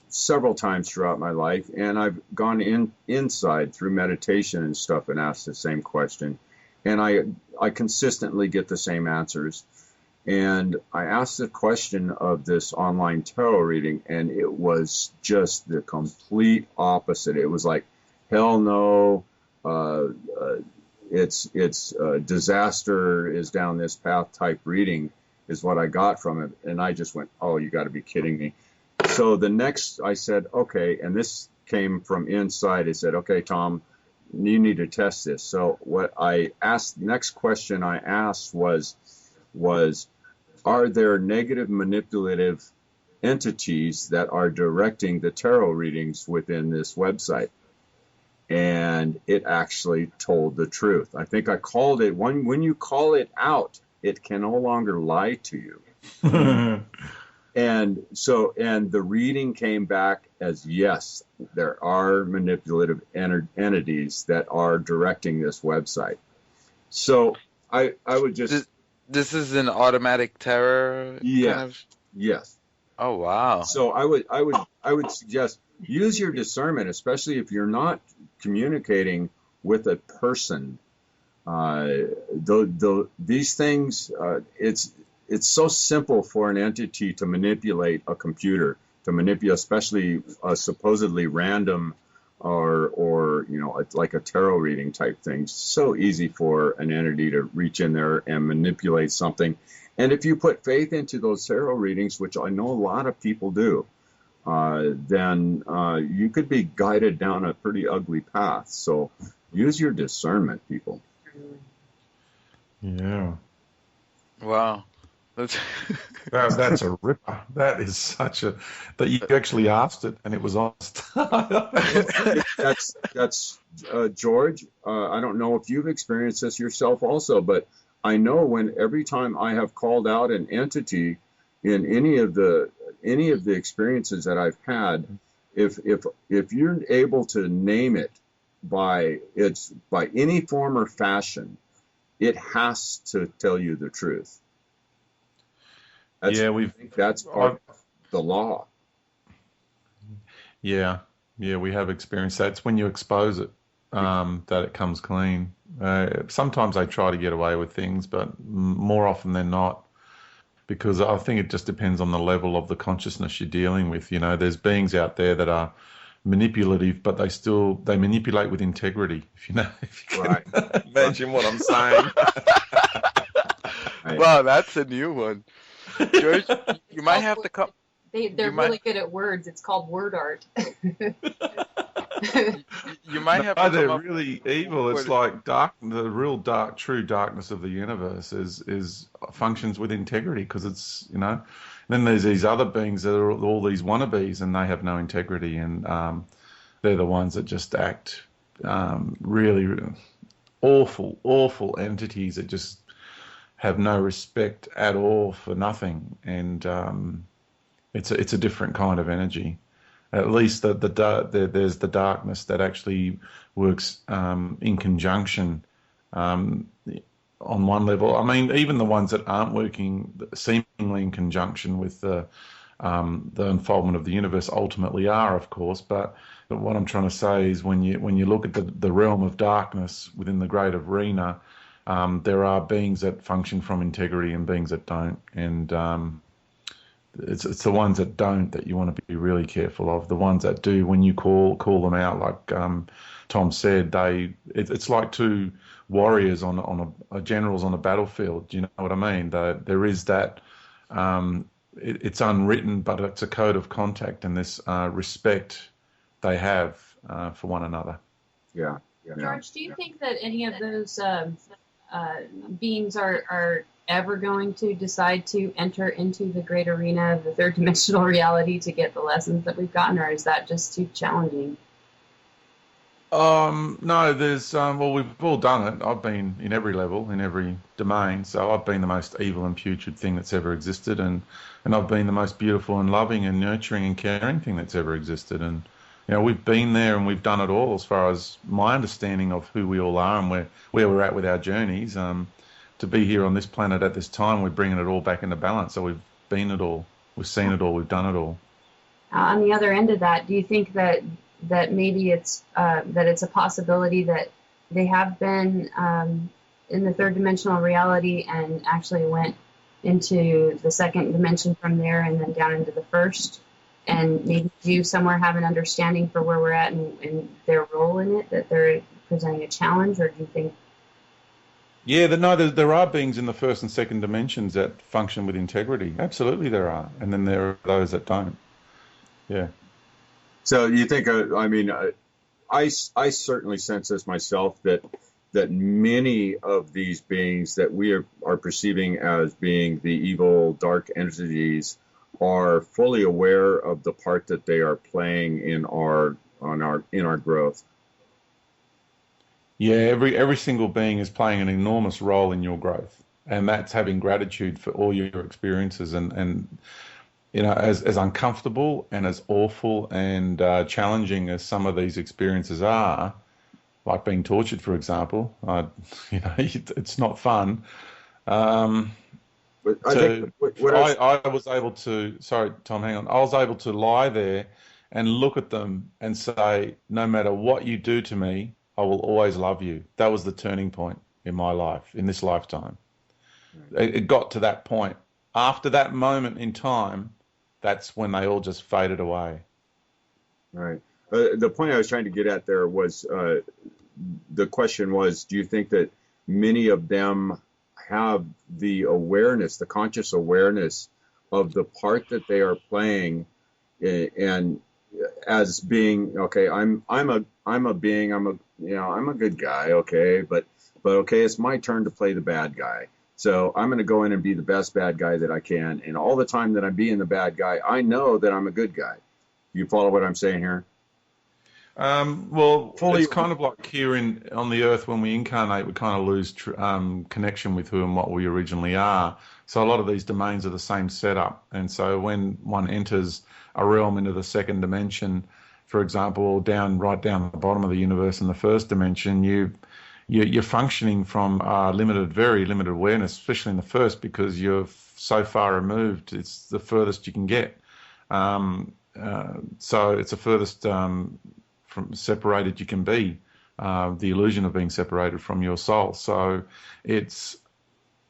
several times throughout my life, and I've gone inside through meditation and stuff and asked the same question, and I consistently get the same answers. And I asked the question of this online tarot reading, and it was just the complete opposite. It was like, hell no, it's disaster is down this path type reading is what I got from it. And I just went, oh, you got to be kidding me. So the next, I said, okay, and this came from inside. I said, okay, Tom, you need to test this. So what I asked, next question I asked was, are there negative manipulative entities that are directing the tarot readings within this website? And it actually told the truth. I think I called it, when you call it out, it can no longer lie to you. And the reading came back as, yes, there are manipulative entities that are directing this website. So I would just... This is an automatic terror? Yeah. Kind of? Yes. Oh, wow. So I would suggest use your discernment, especially if you're not communicating with a person. These things, it's so simple for an entity to manipulate a computer, to manipulate, especially supposedly random or like a tarot reading type thing. So easy for an entity to reach in there and manipulate something. And if you put faith into those tarot readings, which I know a lot of people do, then you could be guided down a pretty ugly path. So use your discernment, people. Yeah. Wow. That's a ripper. That is such a... That you actually asked it and it was honest. That's George. I don't know if you've experienced this yourself also, but I know every time I have called out an entity in any of the experiences that I've had, if you're able to name it by any form or fashion, it has to tell you the truth. That's part of the law. Yeah, we have experienced that. It's when you expose it that it comes clean. Sometimes I try to get away with things, but more often than not, because I think it just depends on the level of the consciousness you're dealing with. There's beings out there that are manipulative, but they manipulate with integrity. If you can Right. Imagine what I'm saying. Wow, that's a new one. George, you might have to come. They're really good at words. It's called word art. You might have to. They're really evil. It's like dark. The real dark, true darkness of the universe is functions with integrity, because it's Then there's these other beings that are all these wannabes, and they have no integrity, and they're the ones that just act really awful entities that just have no respect at all for nothing, and it's a different kind of energy. At least there's the darkness that actually works in conjunction on one level. I mean, even the ones that aren't working seemingly in conjunction with the unfoldment of the universe ultimately are, of course. But what I'm trying to say is when you look at the realm of darkness within the great arena, there are beings that function from integrity and beings that don't, and it's the ones that don't that you want to be really careful of. The ones that do, when you call them out, like Tom said, it's like two warriors on a generals on a battlefield. Do you know what I mean? There is that. It's unwritten, but it's a code of contact, and this respect they have for one another. Yeah. George, do you think that any of those beings are ever going to decide to enter into the great arena of the third dimensional reality to get the lessons that we've gotten, or is that just too challenging? No, there's, well, we've all done it. I've been in every level, in every domain. So I've been the most evil and putrid thing that's ever existed. And I've been the most beautiful and loving and nurturing and caring thing that's ever existed. And, we've been there and we've done it all as far as my understanding of who we all are and where we're at with our journeys. To be here on this planet at this time, we're bringing it all back into balance. So we've been it all. We've seen it all. We've done it all. On the other end of that, do you think that maybe it's a possibility that they have been in the third dimensional reality and actually went into the second dimension from there and then down into the first, and maybe do somewhere have an understanding for where we're at and their role in it, that they're presenting a challenge, or do you think? Yeah, there are beings in the first and second dimensions that function with integrity. Absolutely there are. And then there are those that don't. Yeah. So you think, I certainly sense this myself, that many of these beings that we are perceiving as being the evil, dark entities are fully aware of the part that they are playing in our growth. Yeah, every single being is playing an enormous role in your growth, and that's having gratitude for all your experiences and as uncomfortable and as awful and challenging as some of these experiences are, like being tortured, for example. It's not fun. But I was able to. Sorry, Tom, hang on. I was able to lie there and look at them and say, no matter what you do to me, I will always love you. That was the turning point in my life, in this lifetime. It got to that point. After that moment in time, that's when they all just faded away. Right. The point I was trying to get at there was, the question was, do you think that many of them have the awareness, the conscious awareness of the part that they are playing, and as being, okay, I'm a being, I'm a good guy, okay, but okay, it's my turn to play the bad guy. So I'm going to go in and be the best bad guy that I can. And all the time that I'm being the bad guy, I know that I'm a good guy. You follow what I'm saying here? Well, it's kind of like here on the earth, when we incarnate, we kind of lose connection with who and what we originally are. So a lot of these domains are the same setup. And so when one enters a realm into the second dimension, for example, or right down at the bottom of the universe in the first dimension, you're functioning from very limited awareness, especially in the first, because you're so far removed. It's the furthest you can get. So it's the furthest from separated you can be, the illusion of being separated from your soul. So it's,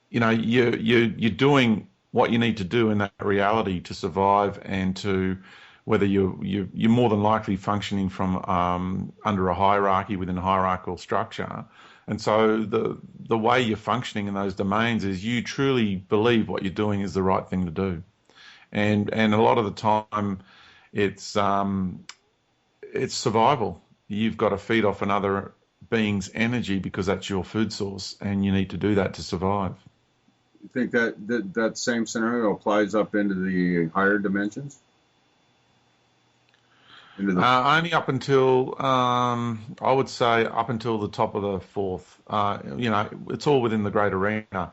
you're doing what you need to do in that reality to survive, and to whether you're more than likely functioning from under a hierarchy within a hierarchical structure. And so the way you're functioning in those domains is you truly believe what you're doing is the right thing to do. And a lot of the time it's survival. You've got to feed off another being's energy because that's your food source, and you need to do that to survive. You think that same scenario applies up into the higher dimensions? Only up until, I would say, up until the top of the fourth. It's all within the great arena.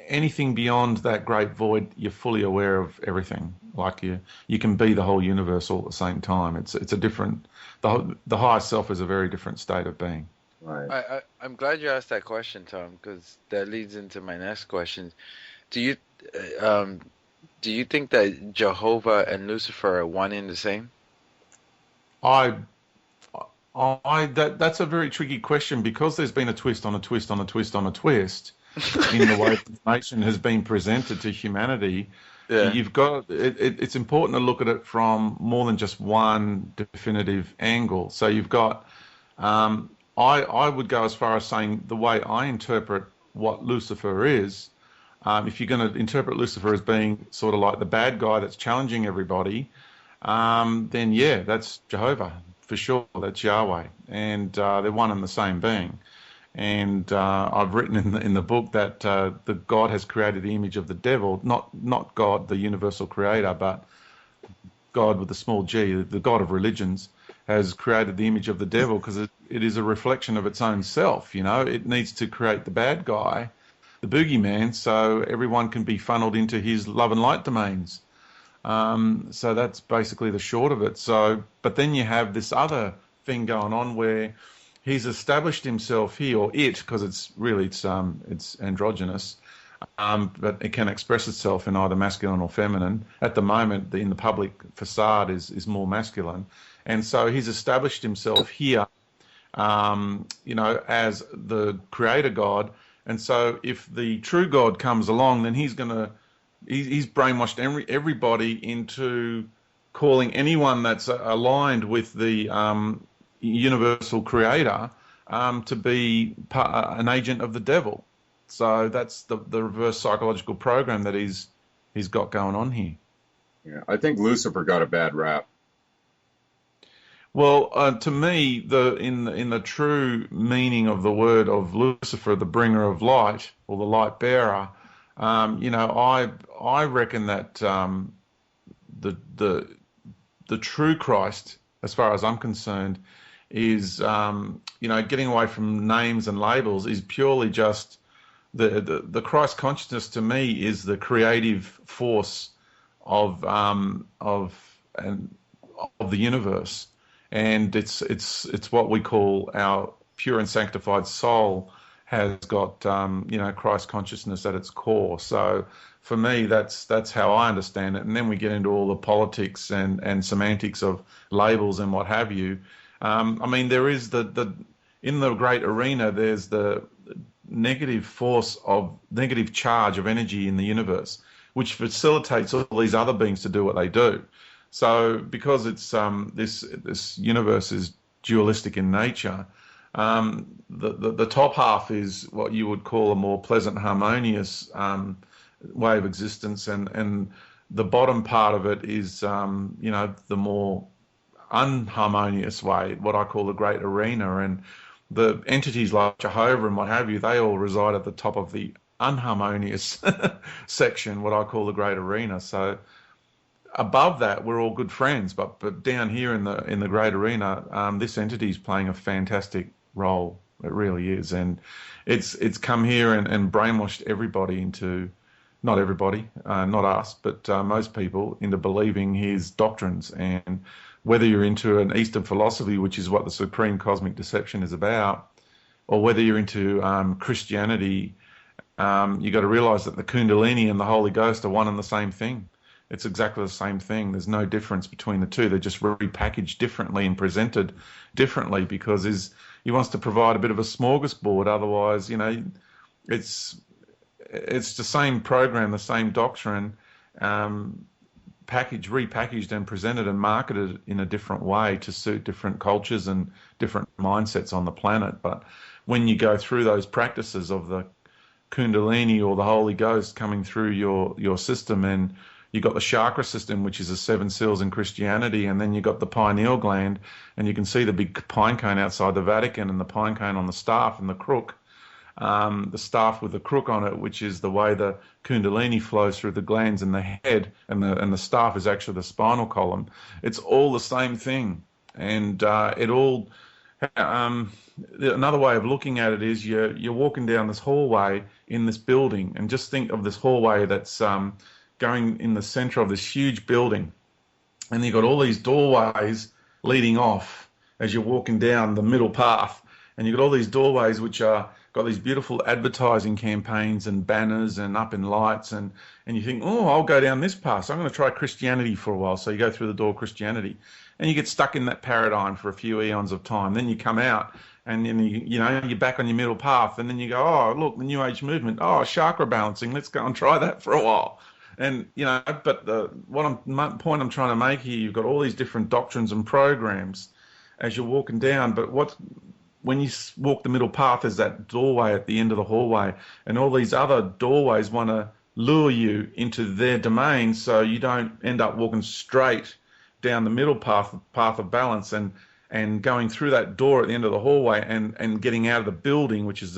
Anything beyond that great void, you're fully aware of everything. Like you can be the whole universe all at the same time. It's a different. The higher self is a very different state of being. Right. I'm glad you asked that question, Tom, because that leads into my next question. Do you think that Jehovah and Lucifer are one and the same? That's a very tricky question, because there's been a twist on a twist on a twist on a twist in the way information has been presented to humanity. Yeah. You've got it's important to look at it from more than just one definitive angle. So you've got I would go as far as saying the way I interpret what Lucifer is, if you're going to interpret Lucifer as being sort of like the bad guy that's challenging everybody, then yeah, that's Jehovah for sure. That's Yahweh, and they're one and the same being. And I've written in the book that the God has created the image of the devil, not God, the universal creator, but God with a small g, the God of religions, has created the image of the devil because it is a reflection of its own self. You know, it needs to create the bad guy, the boogeyman, so everyone can be funneled into his love and light domains. So that's basically the short of it. So, but then you have this other thing going on where he's established himself here, or it, because it's androgynous, but it can express itself in either masculine or feminine. At the moment, in the public facade is more masculine, and so he's established himself here, as the creator God. And so if the true God comes along, then he's brainwashed everybody into calling anyone that's aligned with the universal creator to be an agent of the devil. So that's the reverse psychological program that he's got going on here. Yeah, I think Lucifer got a bad rap. Well, to me, in the true meaning of the word of Lucifer, the bringer of light or the light bearer, I reckon that the true Christ, as far as I'm concerned, is getting away from names and labels, is purely just the Christ consciousness. To me, is the creative force of the universe. And it's what we call our pure and sanctified soul has got Christ consciousness at its core. So for me, that's how I understand it. And then we get into all the politics and semantics of labels and what have you. There is in the great arena, there's the negative force of negative charge of energy in the universe, which facilitates all these other beings to do what they do. So because it's this universe is dualistic in nature, the top half is what you would call a more pleasant, harmonious way of existence, and the bottom part of it is the more unharmonious way, what I call the great arena. And the entities like Jehovah and what have you, they all reside at the top of the unharmonious section, what I call the great arena. So above that, we're all good friends, but down here in the great arena, this entity is playing a fantastic role. It really is, and it's come here and brainwashed everybody into, not everybody, not us, but most people, into believing his doctrines. And whether you're into an Eastern philosophy, which is what the supreme cosmic deception is about, or whether you're into Christianity, you got to realize that the Kundalini and the Holy Ghost are one and the same thing. It's exactly the same thing. There's no difference between the two. They're just repackaged differently and presented differently because he wants to provide a bit of a smorgasbord. Otherwise, it's the same program, the same doctrine, repackaged and presented and marketed in a different way to suit different cultures and different mindsets on the planet. But when you go through those practices of the Kundalini or the Holy Ghost coming through your system, and you've got the chakra system, which is the 7 seals in Christianity, and then you've got the pineal gland, and you can see the big pine cone outside the Vatican and the pine cone on the staff and the crook, the staff with the crook on it, which is the way the Kundalini flows through the glands in the head, and the staff is actually the spinal column. It's all the same thing, and it all. Another way of looking at it is you're walking down this hallway in this building, and just think of this hallway that's going in the center of this huge building, and you've got all these doorways leading off as you're walking down the middle path, and you've got all these doorways which are got these beautiful advertising campaigns and banners and up in lights, and you think, oh, I'll go down this path, so I'm going to try Christianity for a while. So you go through the door Christianity, and you get stuck in that paradigm for a few eons of time. Then you come out, and then you're back on your middle path, and then you go, oh, look, the New Age movement, oh, chakra balancing, let's go and try that for a while. And but the point I'm trying to make here, you've got all these different doctrines and programs as you're walking down. But when you walk the middle path, there's that doorway at the end of the hallway, and all these other doorways want to lure you into their domain, so you don't end up walking straight down the middle path of balance. And and going through that door at the end of the hallway and getting out of the building, which is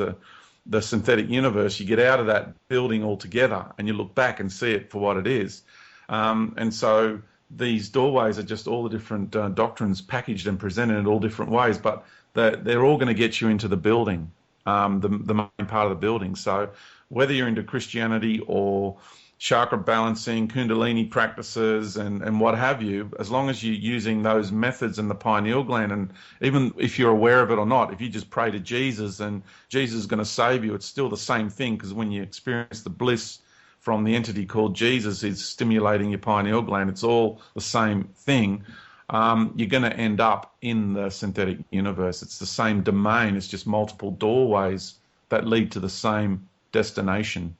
the synthetic universe. You get out of that building altogether and you look back and see it for what it is. And so these doorways are just all the different doctrines packaged and presented in all different ways, but they're all going to get you into the building, the main part of the building. So whether you're into Christianity or chakra balancing, kundalini practices, and what have you, as long as you're using those methods in the pineal gland, and even if you're aware of it or not, if you just pray to Jesus and Jesus is going to save you, it's still the same thing, because when you experience the bliss from the entity called Jesus is stimulating your pineal gland, it's all the same thing. You're going to end up in the synthetic universe. It's the same domain. It's just multiple doorways that lead to the same destination.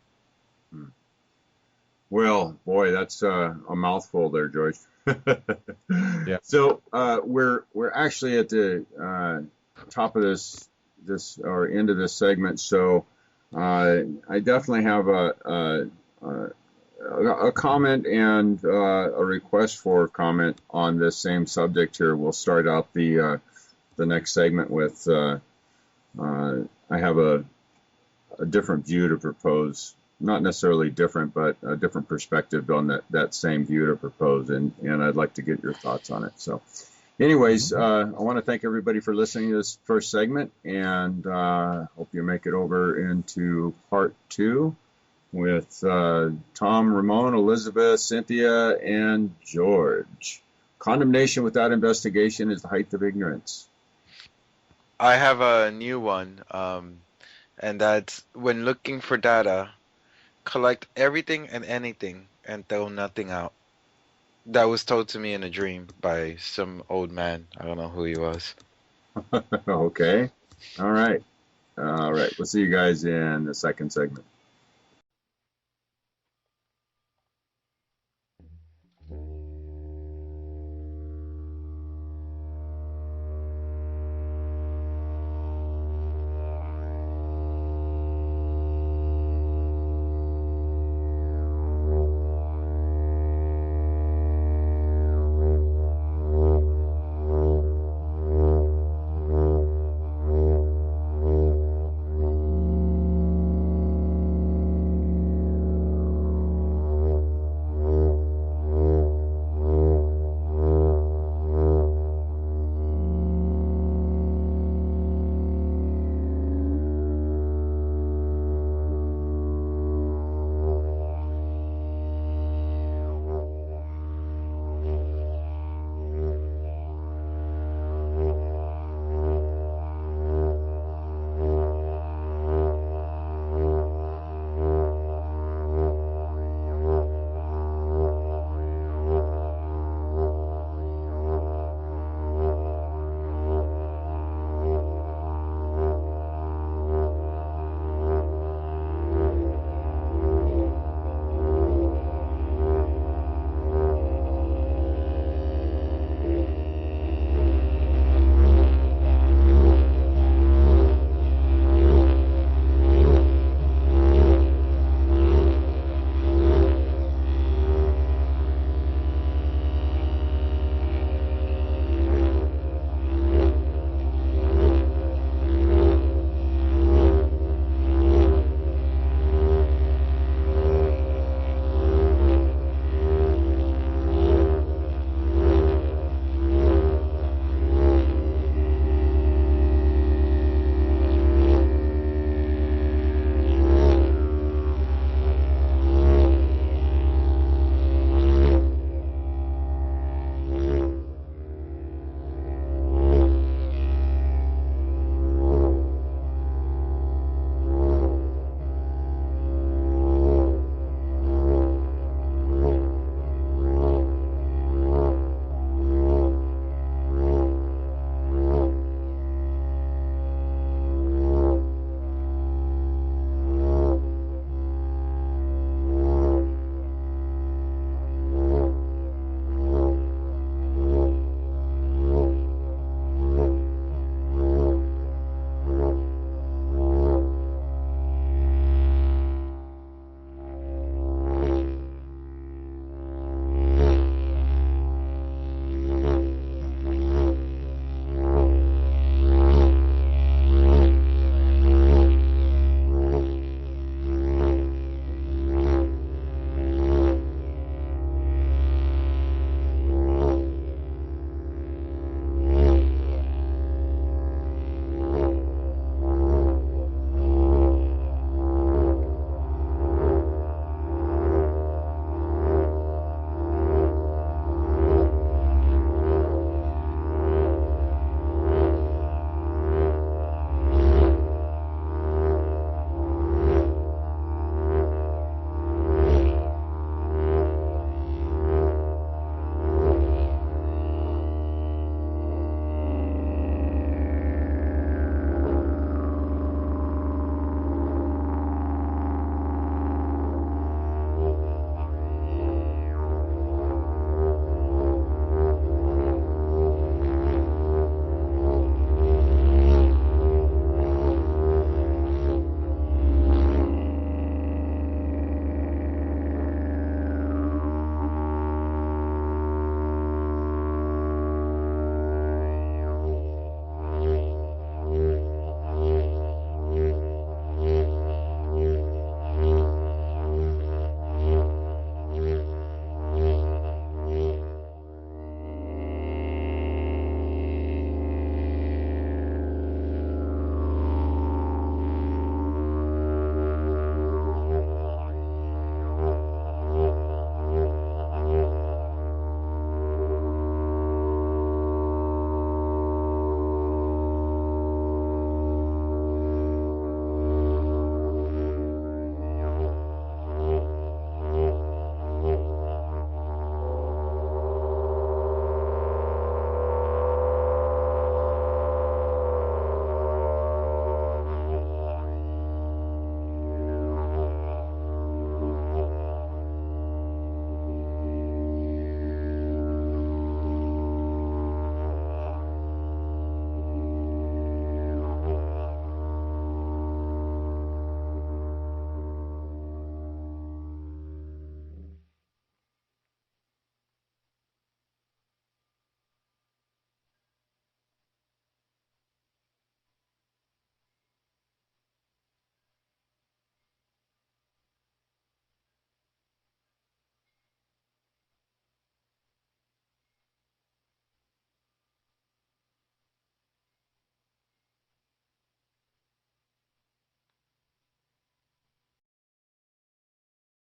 Well, boy, that's a mouthful there, George. Yeah. So we're actually at the top of this or end of this segment. So I definitely have a comment and a request for comment on this same subject here. We'll start out the next segment with I have a different view to propose. Not necessarily different, but a different perspective on that same view to propose, and I'd like to get your thoughts on it. So anyways, I want to thank everybody for listening to this first segment, and hope you make it over into part 2 with Tom, Ramon, Elizabeth, Cynthia, and George. Condemnation without investigation is the height of ignorance. I have a new one, and that's when looking for data, collect everything and anything and throw nothing out. That was told to me in a dream by some old man. I don't know who he was. Okay. All right. We'll see you guys in the second segment.